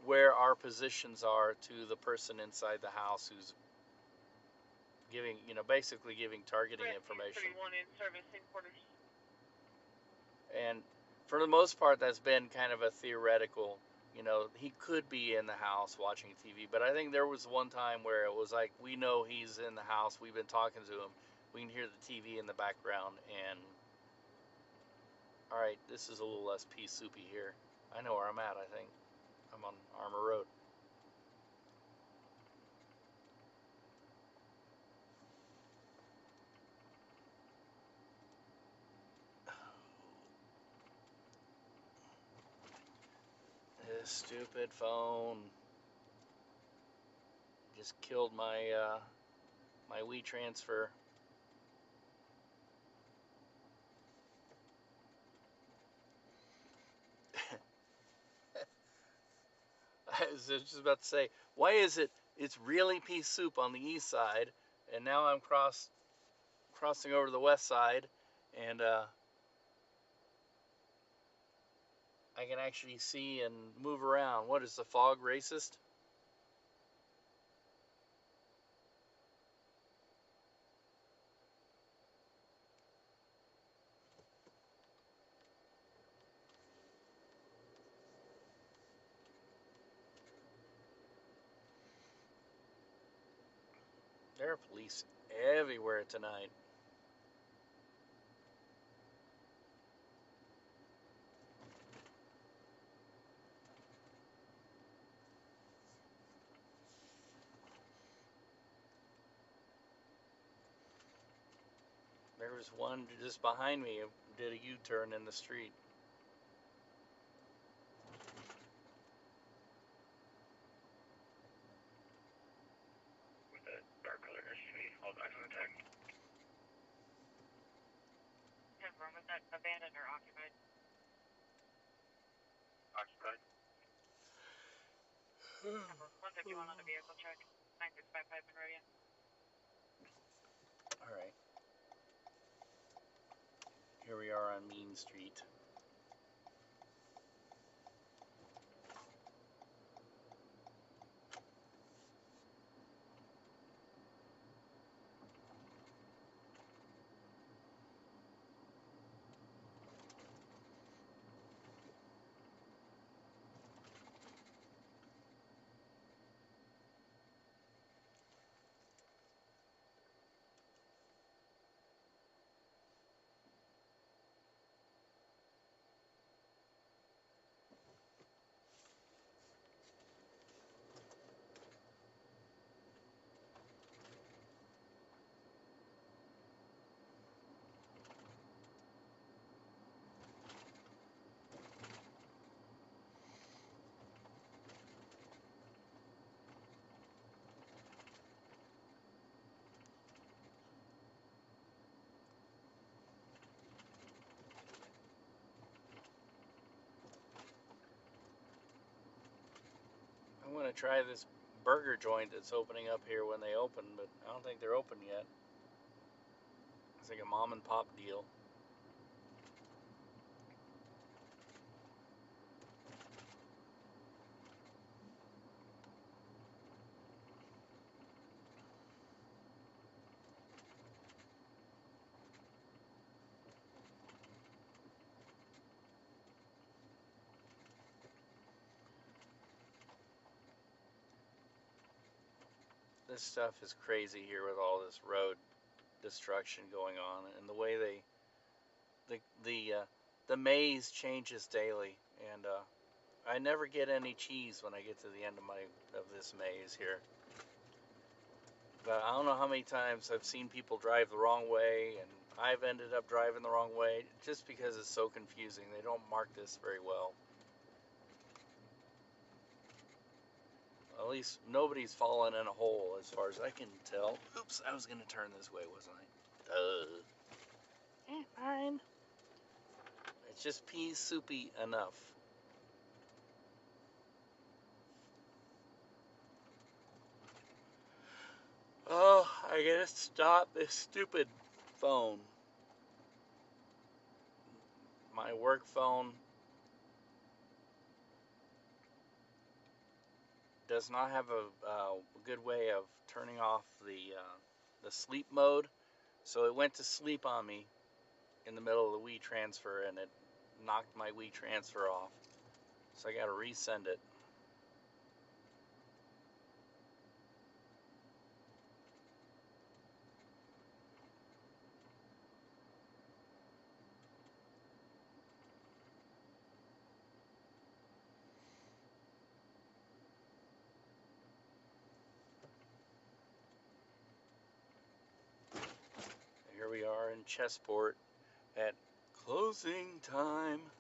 Speaker 1: where our positions are to the person inside the house who's giving, basically giving targeting information. And for the most part, that's been kind of a theoretical. He could be in the house watching TV, but I think there was one time where it was like, we know he's in the house, we've been talking to him, we can hear the TV in the background, and alright, this is a little less pea soupy here. I know where I'm at, I think. I'm on Armour Road. This stupid phone just killed my my WeTransfer. I was just about to say, why is it's really pea soup on the east side, and now I'm crossing over to the west side, and I can actually see and move around. What is the fog racist? There are police everywhere tonight. There was one just behind me who did a U-turn in the street.
Speaker 3: Confirm, was that abandoned or occupied? Occupied. 151 on the vehicle check. 9655 Monrovia.
Speaker 1: Alright. Here we are on Mean Street. want to try this burger joint that's opening up here when they open, but I don't think they're open yet. It's like a mom and pop deal. This stuff is crazy here with all this road destruction going on, and the way the maze changes daily, and I never get any cheese when I get to the end of this maze here. But I don't know how many times I've seen people drive the wrong way, and I've ended up driving the wrong way just because it's so confusing. They don't mark this very well. At least nobody's fallen in a hole as far as I can tell. Oops, I was going to turn this way, wasn't I? Fine. It's just pea soupy enough. Oh, I gotta stop this stupid phone. My work phone does not have a good way of turning off the sleep mode, so it went to sleep on me in the middle of the WeTransfer, and it knocked my WeTransfer off. So I gotta resend it. Here we are in Chessport at closing time.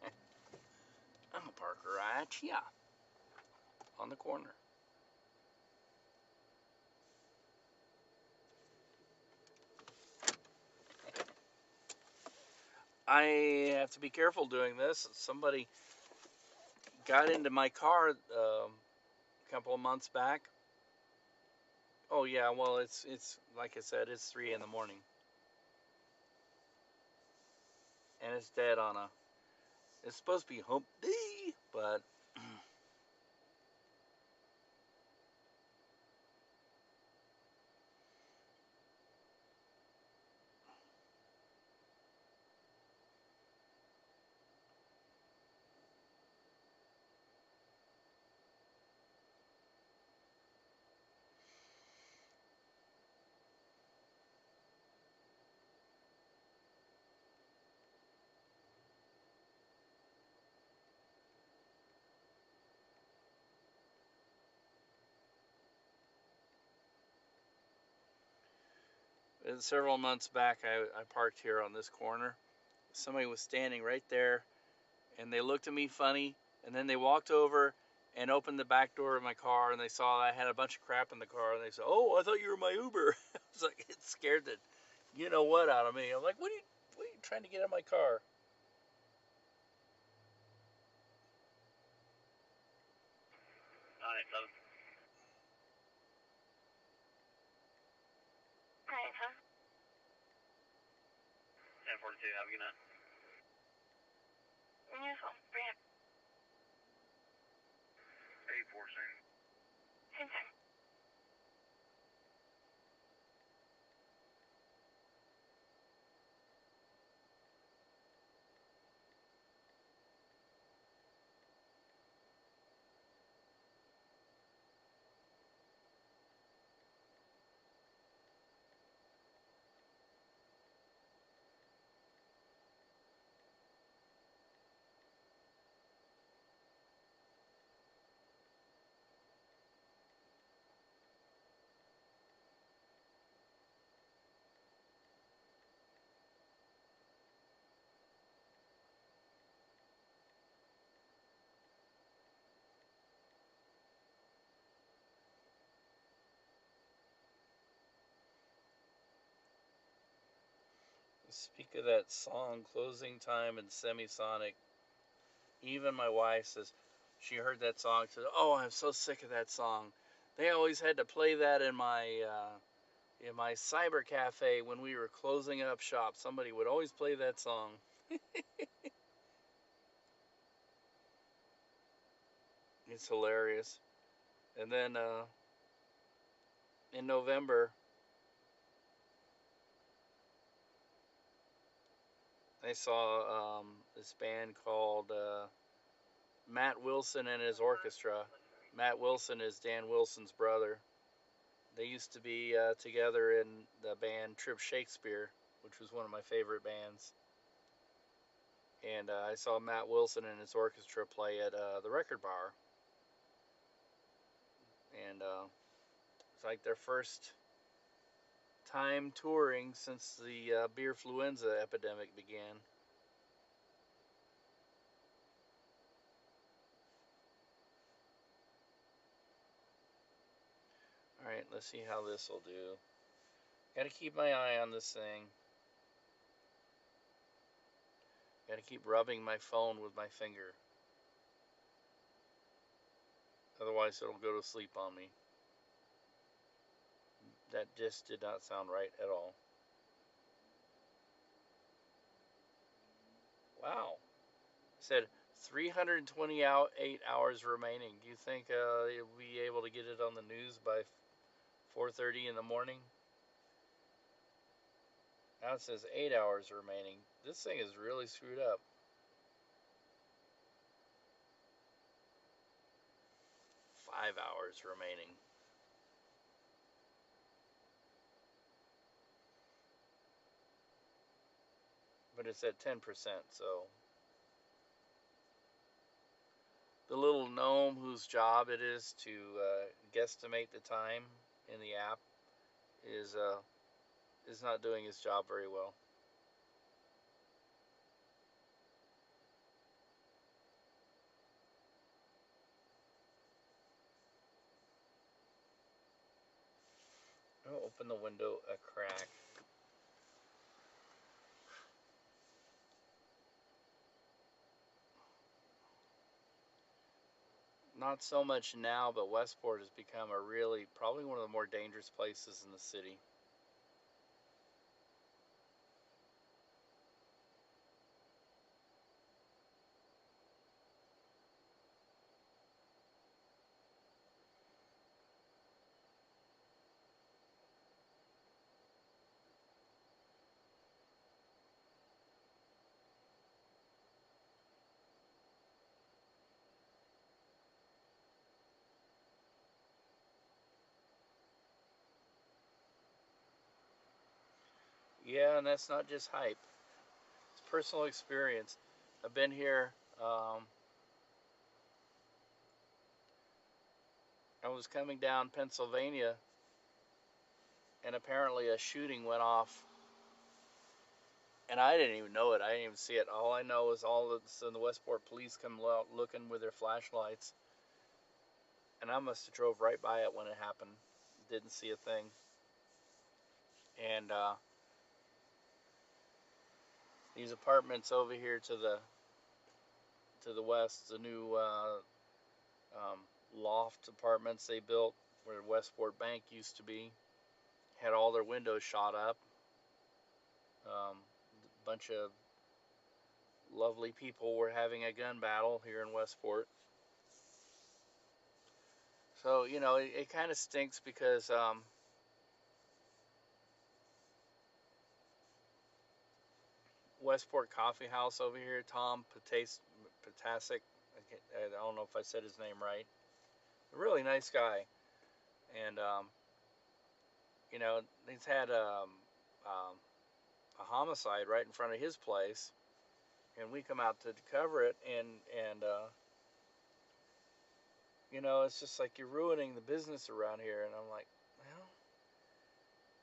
Speaker 1: I'm gonna park right here on the corner. I have to be careful doing this. Somebody got into my car a couple of months back. Oh yeah, well it's like I said, it's 3 in the morning, and it's dead on a. It's supposed to be hump day, but several months back, I parked here on this corner. Somebody was standing right there, and they looked at me funny, and then they walked over and opened the back door of my car, and they saw I had a bunch of crap in the car, and they said, "Oh, I thought you were my Uber." I was like, it scared the you know what out of me. I'm like, what are you trying to get in my car?
Speaker 3: Alright, love. Alright, huh? 10:42, have a good night. You as well. Bring it. 8-4 soon. Same time.
Speaker 1: Speak of that song, Closing Time and Semisonic. Even my wife says she heard that song. Says, "Oh, I'm so sick of that song. They always had to play that in my cyber cafe when we were closing up shop. Somebody would always play that song." It's hilarious. And then in November, I saw this band called Matt Wilson and his orchestra. Matt Wilson is Dan Wilson's brother. They used to be together in the band Trip Shakespeare, which was one of my favorite bands. And I saw Matt Wilson and his orchestra play at the Record Bar. And it's like their first time touring since the beerfluenza epidemic began. Alright, let's see how this will do. Gotta keep my eye on this thing. Gotta keep rubbing my phone with my finger. Otherwise, it'll go to sleep on me. That just did not sound right at all. Wow. It said 328 hours remaining. Do you think you'll be able to get it on the news by 4:30 in the morning? Now it says 8 hours remaining. This thing is really screwed up. 5 hours remaining. But it's at 10%, so the little gnome whose job it is to guesstimate the time in the app is not doing his job very well. I'll open the window a crack. Not so much now, but Westport has become probably one of the more dangerous places in the city. Yeah, and that's not just hype. It's personal experience. I've been here. I was coming down Pennsylvania, and apparently a shooting went off, and I didn't even know it. I didn't even see it. All I know is all of a sudden the Westport police come out looking with their flashlights, and I must have drove right by it when it happened. Didn't see a thing. And these apartments over here to the west, the new um, loft apartments they built where Westport Bank used to be, had all their windows shot up. A bunch of lovely people were having a gun battle here in Westport. So, it kind of stinks because Westport Coffee House over here, Tom Potasic, I don't know if I said his name right, a really nice guy. And, he's had a homicide right in front of his place, and we come out to cover it, and it's just like you're ruining the business around here. And I'm like, well,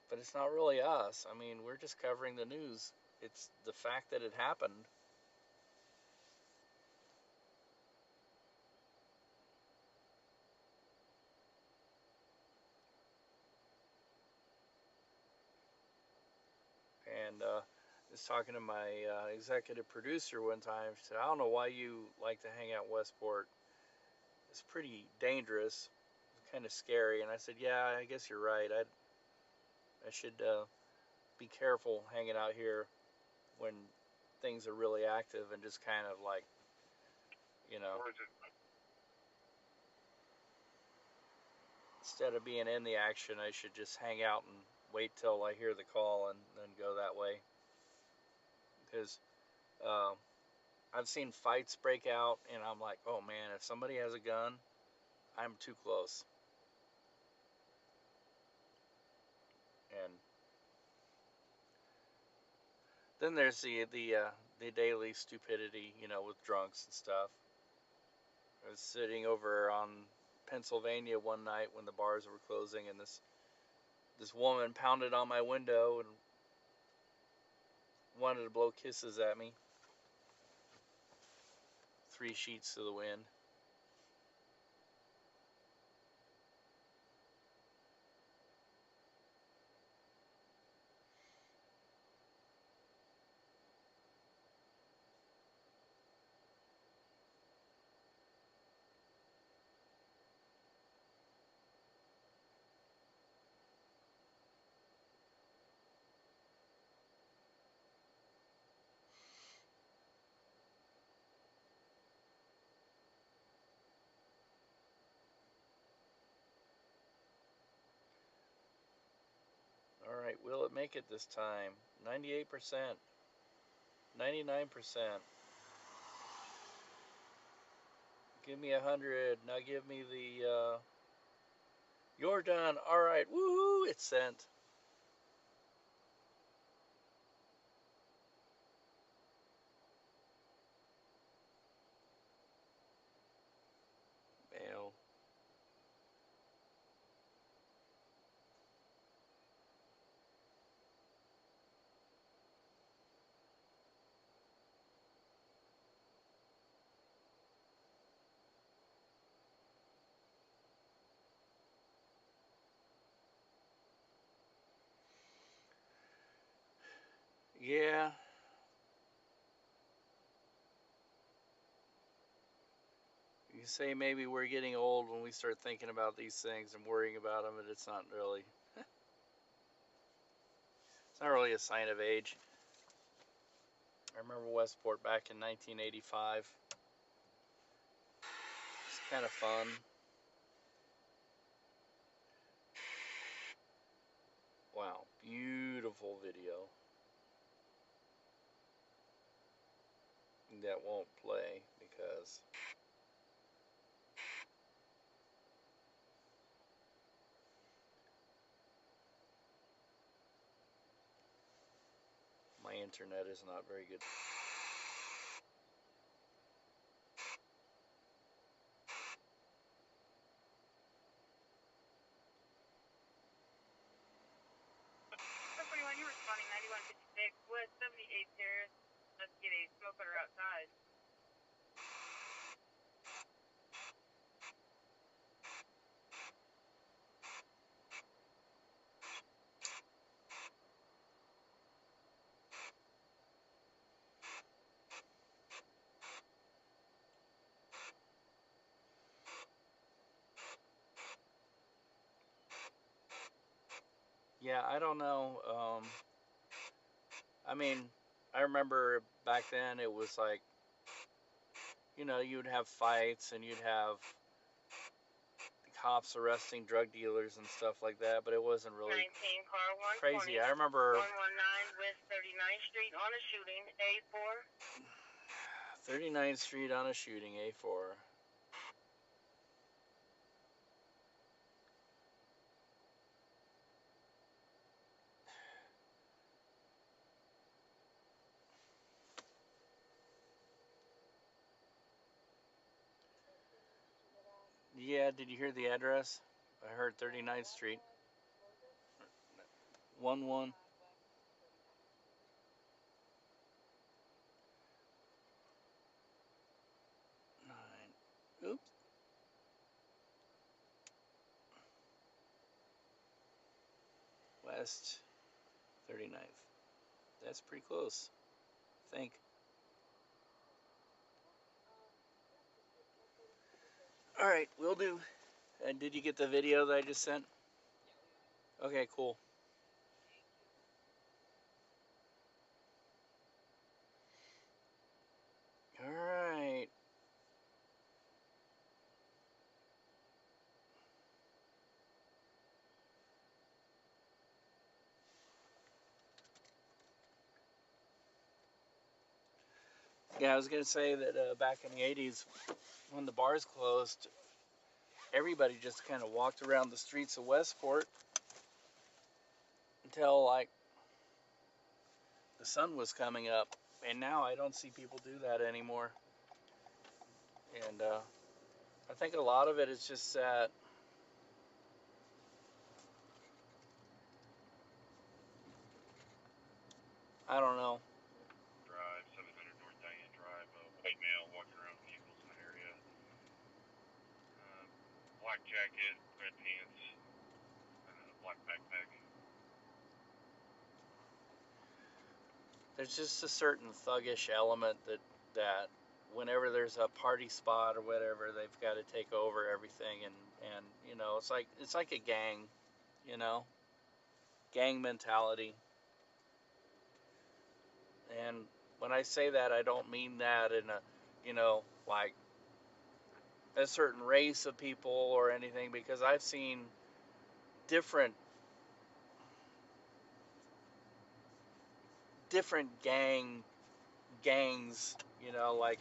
Speaker 1: but it's not really us. I mean, we're just covering the news. It's the fact that it happened. And was talking to my executive producer one time. She said, "I don't know why you like to hang out in Westport. It's pretty dangerous, kind of scary." And I said, "Yeah, I guess you're right. I should be careful hanging out here when things are really active and just kind of like, you know, instead of being in the action, I should just hang out and wait till I hear the call and then go that way." Because I've seen fights break out, and I'm like, oh man, if somebody has a gun, I'm too close. And then there's the daily stupidity, with drunks and stuff. I was sitting over on Pennsylvania one night when the bars were closing, and this woman pounded on my window and wanted to blow kisses at me. 3 sheets to the wind. All right, will it make it this time? 98%, 99%. Give me 100. Now give me the. You're done. All right, woohoo! It's sent. Mail. Yeah. You say maybe we're getting old when we start thinking about these things and worrying about them, but it's not really. It's not really a sign of age. I remember Westport back in 1985. It's kind of fun. Wow, beautiful video. That won't play because my internet is not very good.
Speaker 3: You responding 9156 West 78 Terrace. Let's get a smoke cutter outside.
Speaker 1: Yeah, I don't know. I mean, I remember back then it was like, you'd have fights and you'd have cops arresting drug dealers and stuff like that, but it wasn't really
Speaker 3: 19 car 120.
Speaker 1: crazy. I remember
Speaker 3: 119 West 39th Street on a shooting, A4.
Speaker 1: 39th Street on a shooting, A4. Yeah, did you hear the address? I heard 39th Street. 11. Oops. West 39th. That's pretty close, I think. All right, will do. And did you get the video that I just sent? Okay, cool. All right. Yeah, I was gonna say that back in the '80s, when the bars closed, everybody just kind of walked around the streets of Westport until like the sun was coming up. And now I don't see people do that anymore. And I think a lot of it is just that I don't know.
Speaker 5: Drive, 700 North Diane Drive, white male walking around vehicles in the area. Black jacket, red pants, black backpack.
Speaker 1: There's just a certain thuggish element that whenever there's a party spot or whatever, they've got to take over everything, and you know, it's like a gang, you know, gang mentality. And when I say that, I don't mean that in a, you know, like a certain race of people or anything, because I've seen different gangs, you know, like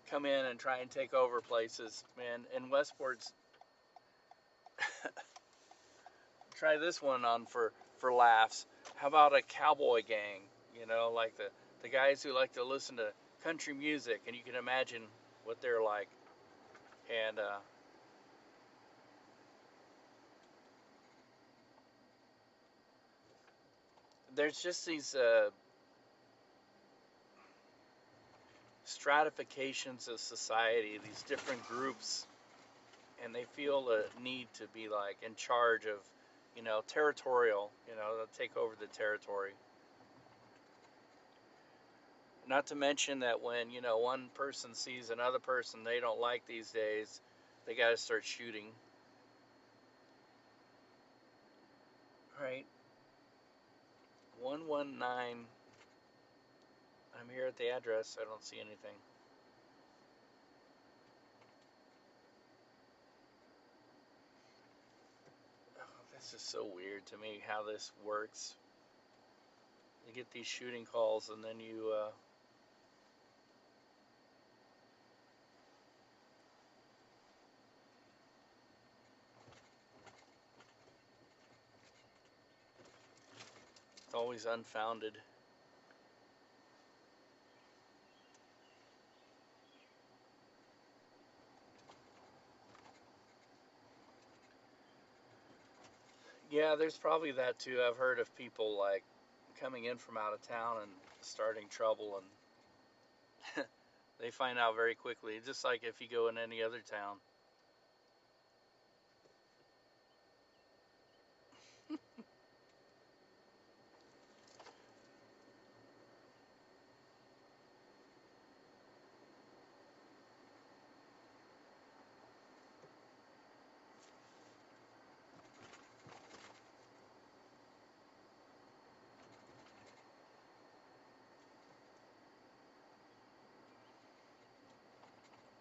Speaker 1: come in and try and take over places. Man, in Westport's, try this one on for laughs. How about a cowboy gang? You know, like the guys who like to listen to country music, and you can imagine what they're like. And there's just these stratifications of society, these different groups, and they feel the need to be like in charge of, you know, territorial, you know, they'll take over the territory. Not to mention that when, you know, one person sees another person they don't like these days, they got to start shooting. All right. 119. I'm here at the address. I don't see anything. Oh, this is so weird to me how this works. You get these shooting calls and then you it's always unfounded. Yeah, there's probably that too. I've heard of people like coming in from out of town and starting trouble, and they find out very quickly, just like if you go in any other town.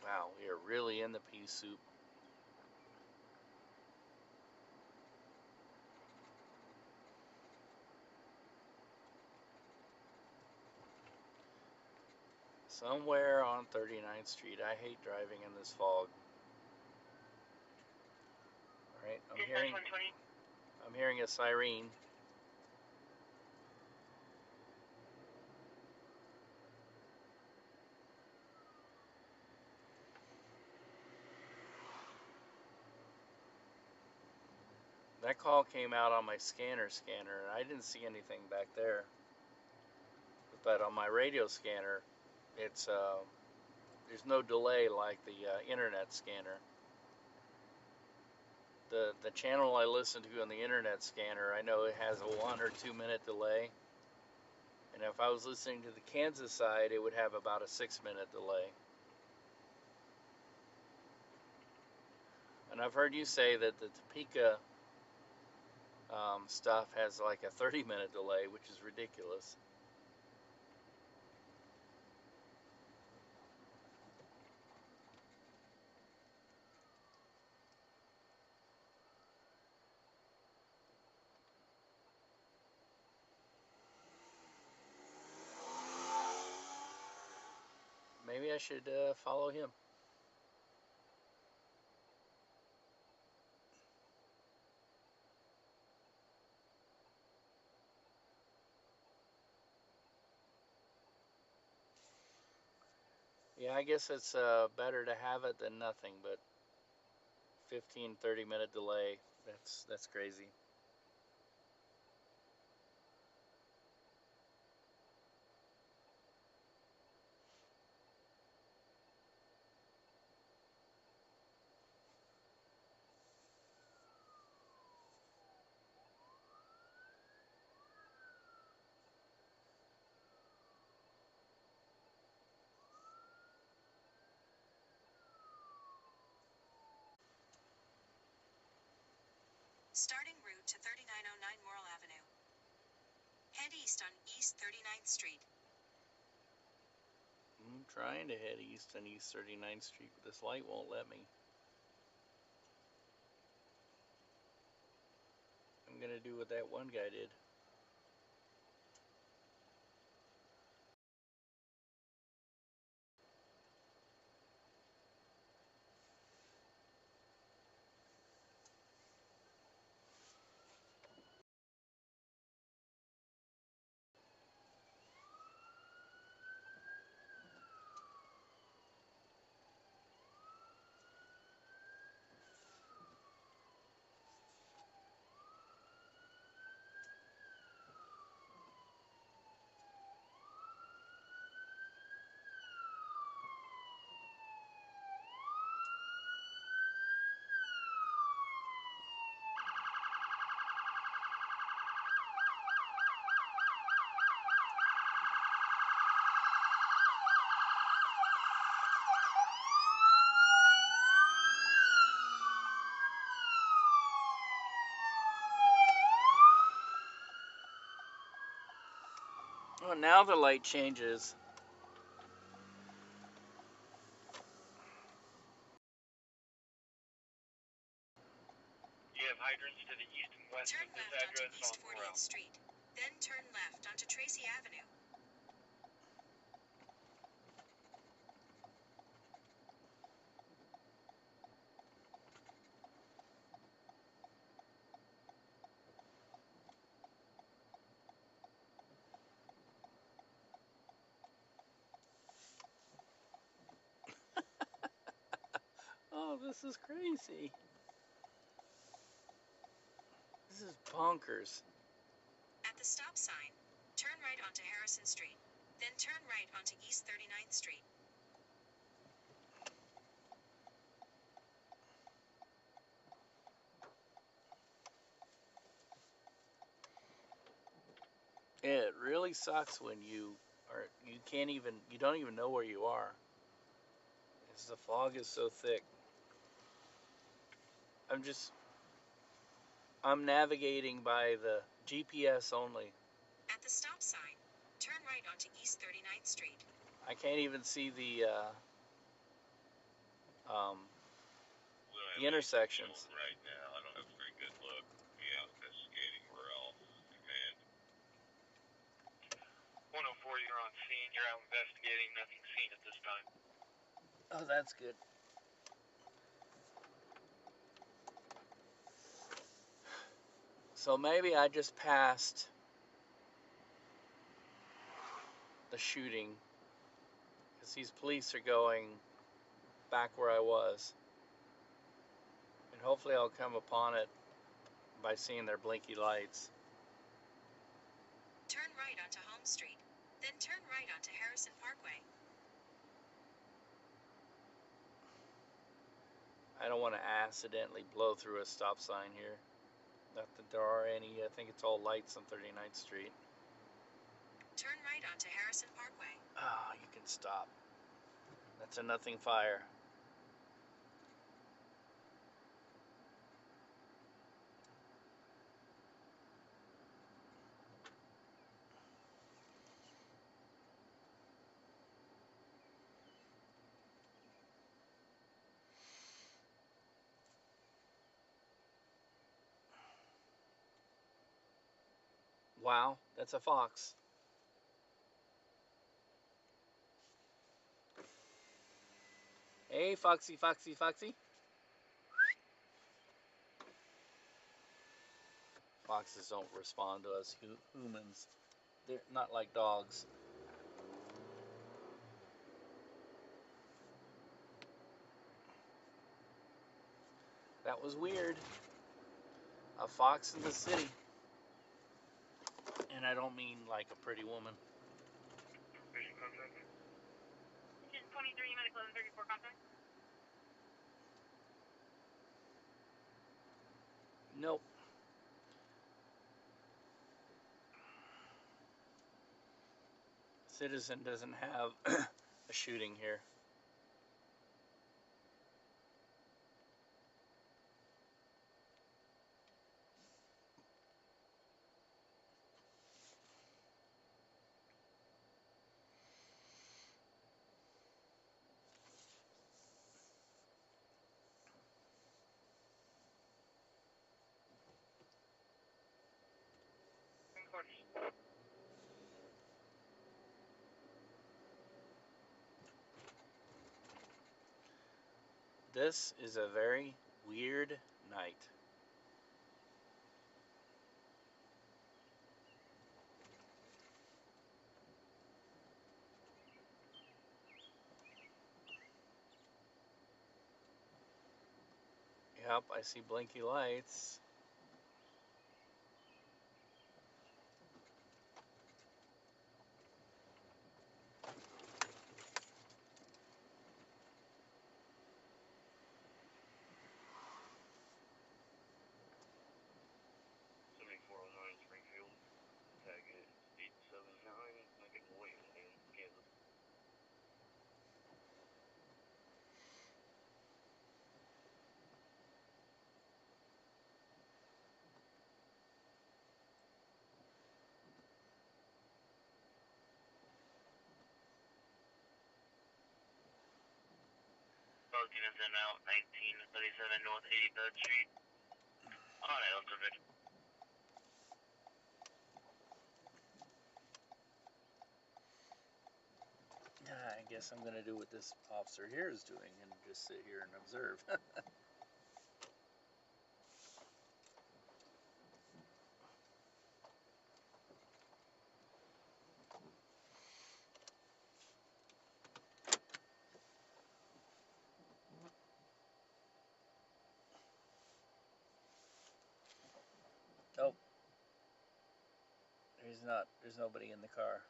Speaker 1: Wow, we are really in the pea soup. Somewhere on 39th Street. I hate driving in this fog. All right, I'm hearing a siren. That call came out on my scanner, and I didn't see anything back there. But on my radio scanner, it's there's no delay like the internet scanner. the channel I listen to on the internet scanner, I know it has a 1 or 2 minute delay. And if I was listening to the Kansas side, it would have about a 6-minute delay. And I've heard you say that the Topeka stuff has like a 30-minute delay, which is ridiculous. Maybe I should follow him. Yeah, I guess it's better to have it than nothing, but 15-30 minute delay, that's crazy.
Speaker 2: Starting route to 3909 Morrill Avenue. Head east on East 39th Street.
Speaker 1: I'm trying to head east on East 39th Street, but this light won't let me. I'm gonna do what that one guy did. Oh, now the light changes.
Speaker 5: You have hydrants to the east and west
Speaker 2: Turn
Speaker 5: of this
Speaker 2: left onto
Speaker 5: address
Speaker 2: East
Speaker 5: on Morrell.
Speaker 2: 40th Street. Then turn left onto Tracy Avenue.
Speaker 1: Oh, this is crazy. This is bonkers.
Speaker 2: At the stop sign, turn right onto Harrison Street. Then turn right onto East 39th Street.
Speaker 1: It really sucks when you don't even know where you are. Because the fog is so thick. I'm navigating by the GPS only.
Speaker 2: At the stop sign, turn right onto East 39th Street.
Speaker 1: I can't even see the intersections.
Speaker 5: Right now, I don't have a very good look. Be out investigating Morrell command. 104, you're on scene. You're out investigating. Nothing seen at this time.
Speaker 1: Oh, that's good. So maybe I just passed the shooting because these police are going back where I was. And hopefully I'll come upon it by seeing their blinky lights.
Speaker 2: Turn right onto Home Street. Then turn right onto Harrison Parkway.
Speaker 1: I don't want to accidentally blow through a stop sign here. Not that there are any. I think it's all lights on 39th Street.
Speaker 2: Turn right onto Harrison Parkway.
Speaker 1: Ah, you can stop. That's a nothing fire. Wow, that's a fox. Hey, Foxy, Foxy, Foxy. Foxes don't respond to us humans. They're not like dogs. That was weird. A fox in the city. And I don't mean like a pretty woman.
Speaker 5: Fishing contract?
Speaker 3: Engine 23, medical 34 contact.
Speaker 1: Nope. Citizen doesn't have a shooting here. This is a very weird night. Yep, I see blinky lights.
Speaker 5: Springfield. Tag it 879 Lincoln Williamson, Kansas.
Speaker 3: Parking is in out 1937 North 83rd Street. On Elderwood.
Speaker 1: I guess I'm gonna do what this officer here is doing and just sit here and observe. Oh, there's nobody in the car.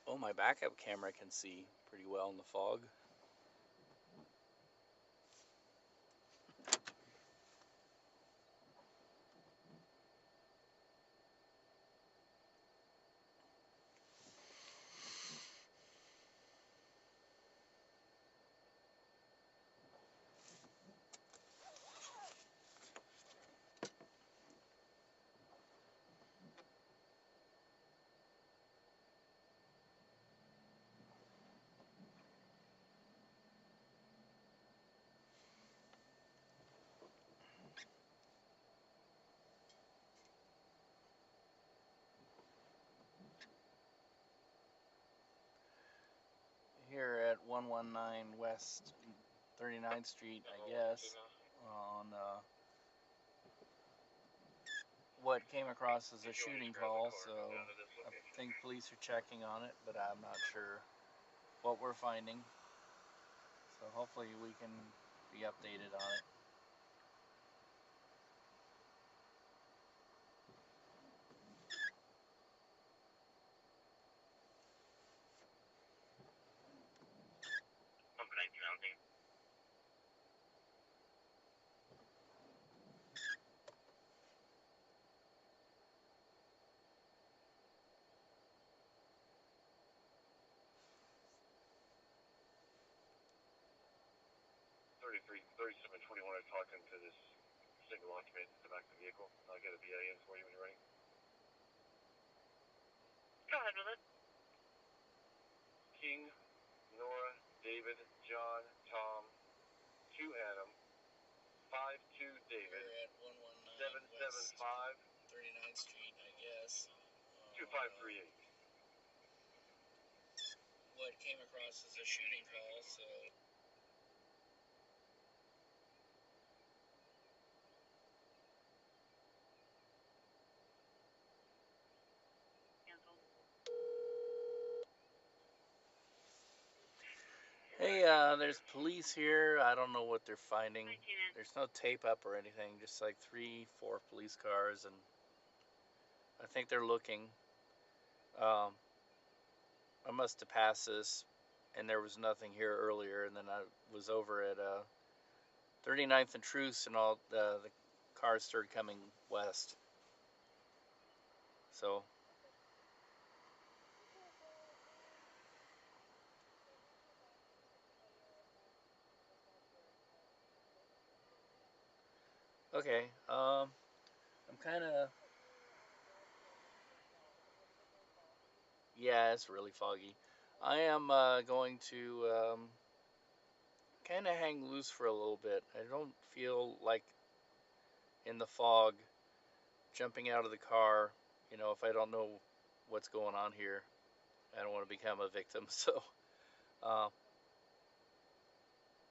Speaker 1: Oh, my backup camera can see pretty well in the fog. 119 West 39th Street, I guess, on what came across as a shooting call, so I think police are checking on it, but I'm not sure what we're finding. So hopefully we can be updated on it.
Speaker 5: Number 19, 3721 is talking to this single occupant in the back of the vehicle. I'll get a BA in for you when you're ready.
Speaker 3: Go ahead with it.
Speaker 5: King, Nora, David, John, Tom, 2 Adam, 52 David,
Speaker 1: We're at 119 West
Speaker 5: 775,
Speaker 1: 39th Street, I guess.
Speaker 5: 2538.
Speaker 1: What came across as a shooting call, so hey, there's police here. I don't know what they're finding.
Speaker 3: 19 in.
Speaker 1: There's no tape up or anything, just like 3-4 police cars, and I think they're looking. I must have passed this, and there was nothing here earlier, and then I was over at 39th and Truce, and all the cars started coming west. So okay, I'm kind of, yeah, it's really foggy. I am going to kind of hang loose for a little bit. I don't feel like in the fog jumping out of the car, if I don't know what's going on here. I don't want to become a victim. So uh,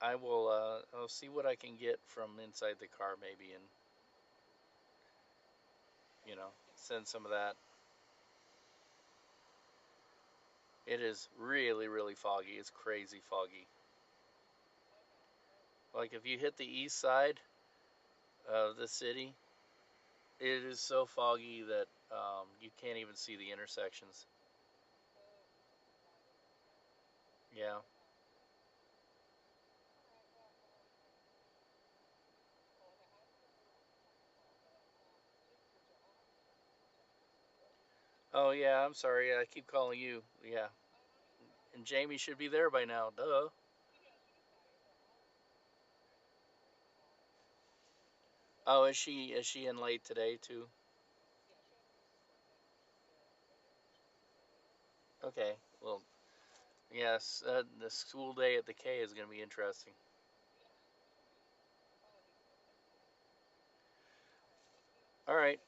Speaker 1: I'll see what I can get from inside the car maybe, and send some of that. It is really, really foggy. It's crazy foggy. Like if you hit the east side of the city, it is so foggy that you can't even see the intersections. Yeah. Oh yeah, I'm sorry. I keep calling you. Yeah. And Jamie should be there by now. Duh. Oh, is she in late today too? Okay. Well, yes, the school day at the K is going to be interesting. All right.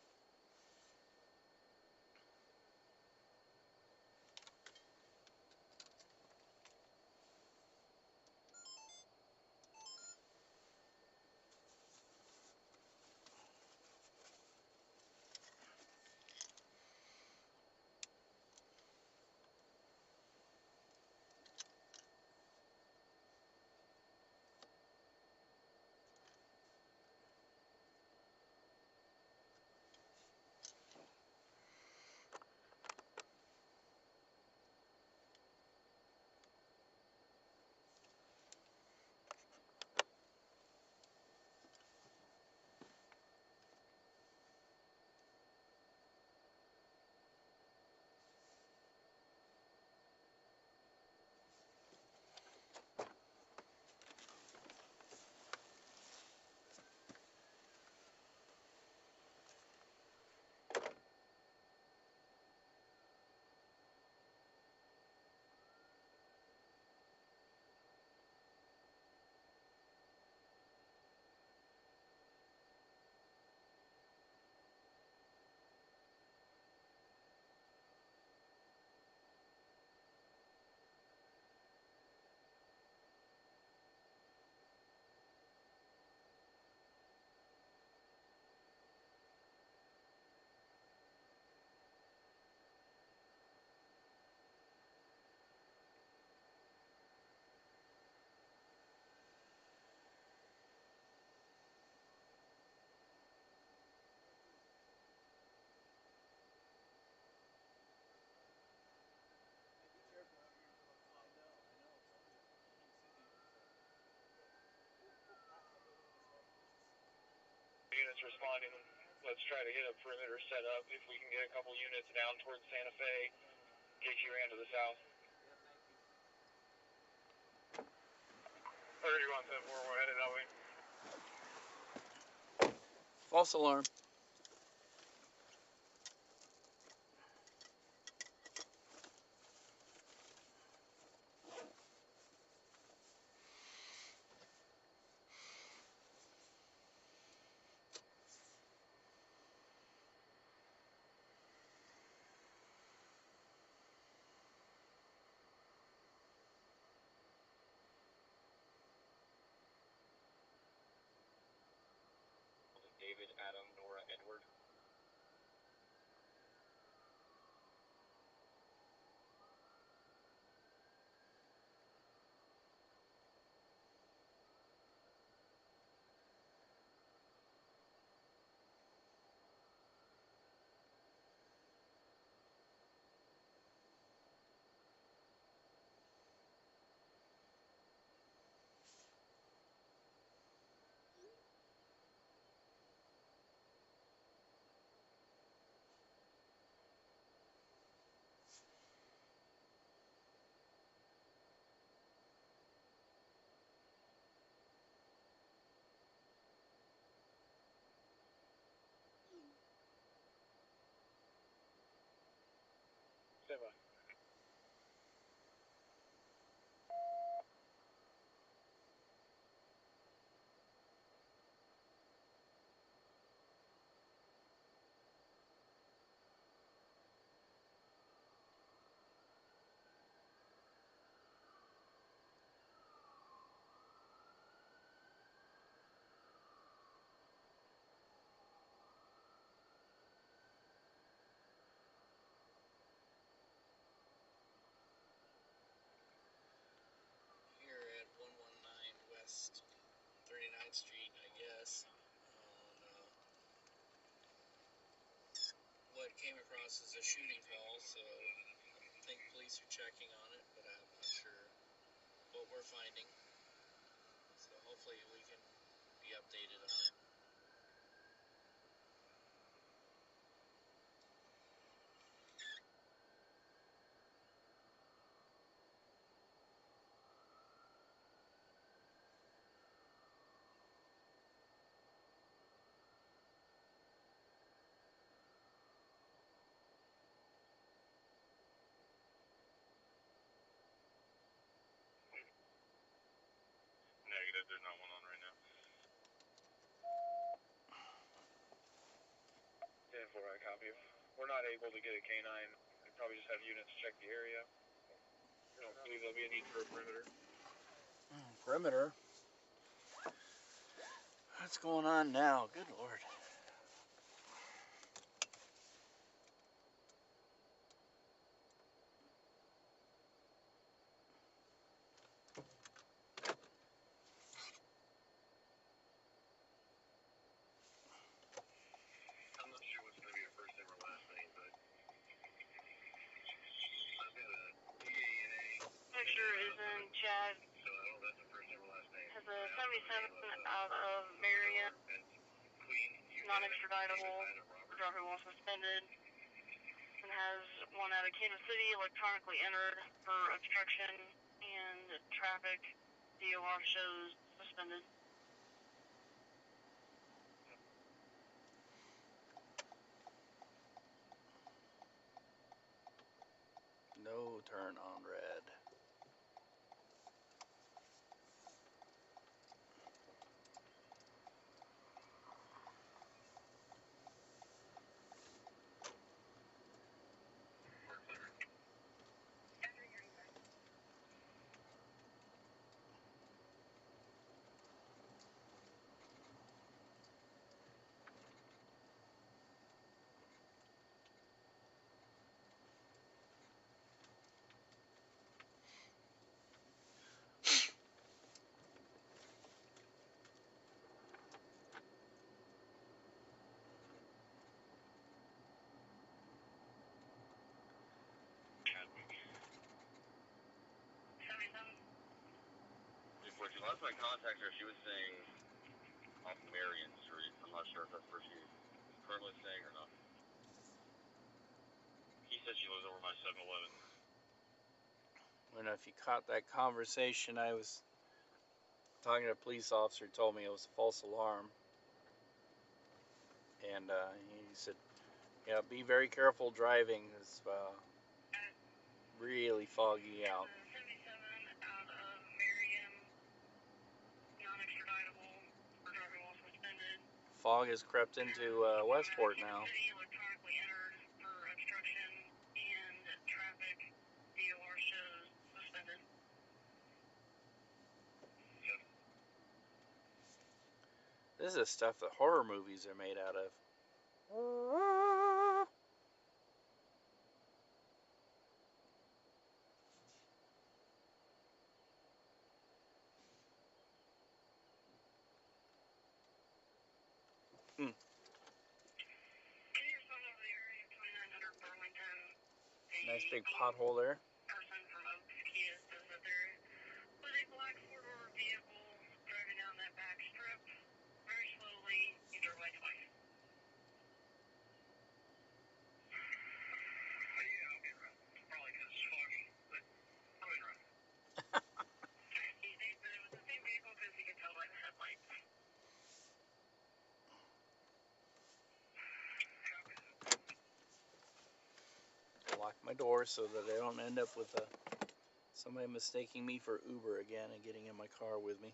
Speaker 5: responding. Let's try to get a perimeter set up. If we can get a couple units down towards Santa Fe, JQ ran to the south. 3174, we're headed that way.
Speaker 1: False alarm.
Speaker 5: David, Adam, Nora, Edward. Stand by.
Speaker 1: Here at 119 West 39th Street, I guess, on what came across as a shooting call, so I think police are checking on it, but I'm not sure what we're finding. So hopefully we can be updated on it.
Speaker 5: Negative, there's not one on right now. 10-4, I copy you. We're not able to get a K-9. We probably just have units check the area. I don't believe there'll be a need for a perimeter.
Speaker 1: Perimeter? What's going on now? Good Lord.
Speaker 5: I'm not sure what's going to be your first name or last name, but I've got a DANA.
Speaker 3: Picture is in Chad.
Speaker 5: So I don't know if that's the first name or last name.
Speaker 3: Has a 77 out of Marion. Non-extraditable. Driver was suspended. And has one out of Kansas City electronically entered for obstruction and traffic. DOR shows suspended.
Speaker 1: No turn on red.
Speaker 5: Last time I contacted her, she was saying off Marion Street. I'm not sure if that's where she's currently staying or not. He said she lives over by 7-Eleven.
Speaker 1: I don't know if you caught that conversation. I was talking to a police officer who told me it was a false alarm. And he said, yeah, be very careful driving. It's really foggy out.
Speaker 3: 77 out of Merriam, non-extraditable for driving while suspended.
Speaker 1: Fog has crept into Westport now.
Speaker 3: City electronically entered for obstruction and traffic. DOR shows suspended.
Speaker 1: This is the stuff that horror movies are made out of.
Speaker 3: Clears all over the area, 2900 Burlington.
Speaker 1: Nice big pothole there.
Speaker 3: Person from Oaks Kia says that there was a black four-door vehicle driving down that back strip very slowly, either way twice. Yeah, I'll be around. Probably because it's foggy, but I'll be around. He thinks that it was the same vehicle because he could tell by the headlights.
Speaker 1: Lock my door so that I don't end up with somebody mistaking me for Uber again and getting in my car with me.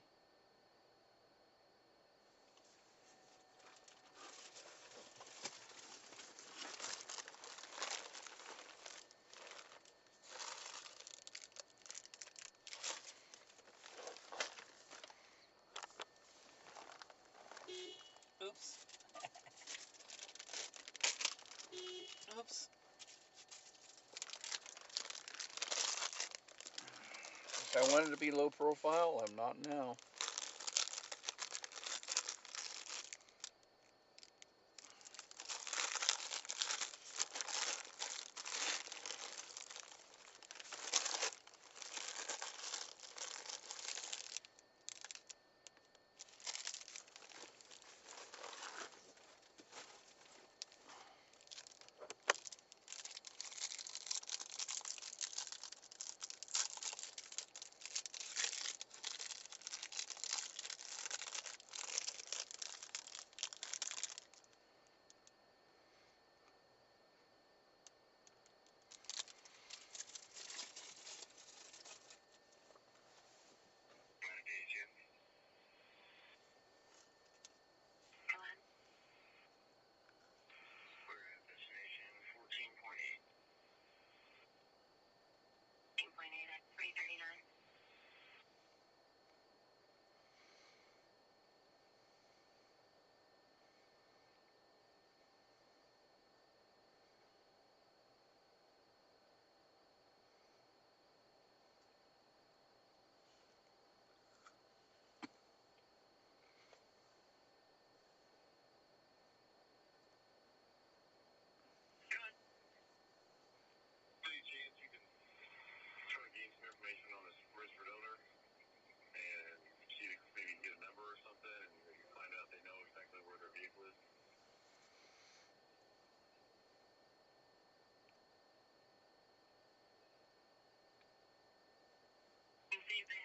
Speaker 1: Oops. Oops. If I wanted to be low profile, I'm not now.
Speaker 3: We're at destination 14.8. 14.8 at 339.
Speaker 5: Any chance you can try to gain some information on this registered owner and see if maybe get a number or something and you find out they know exactly where their vehicle is?
Speaker 3: And see if they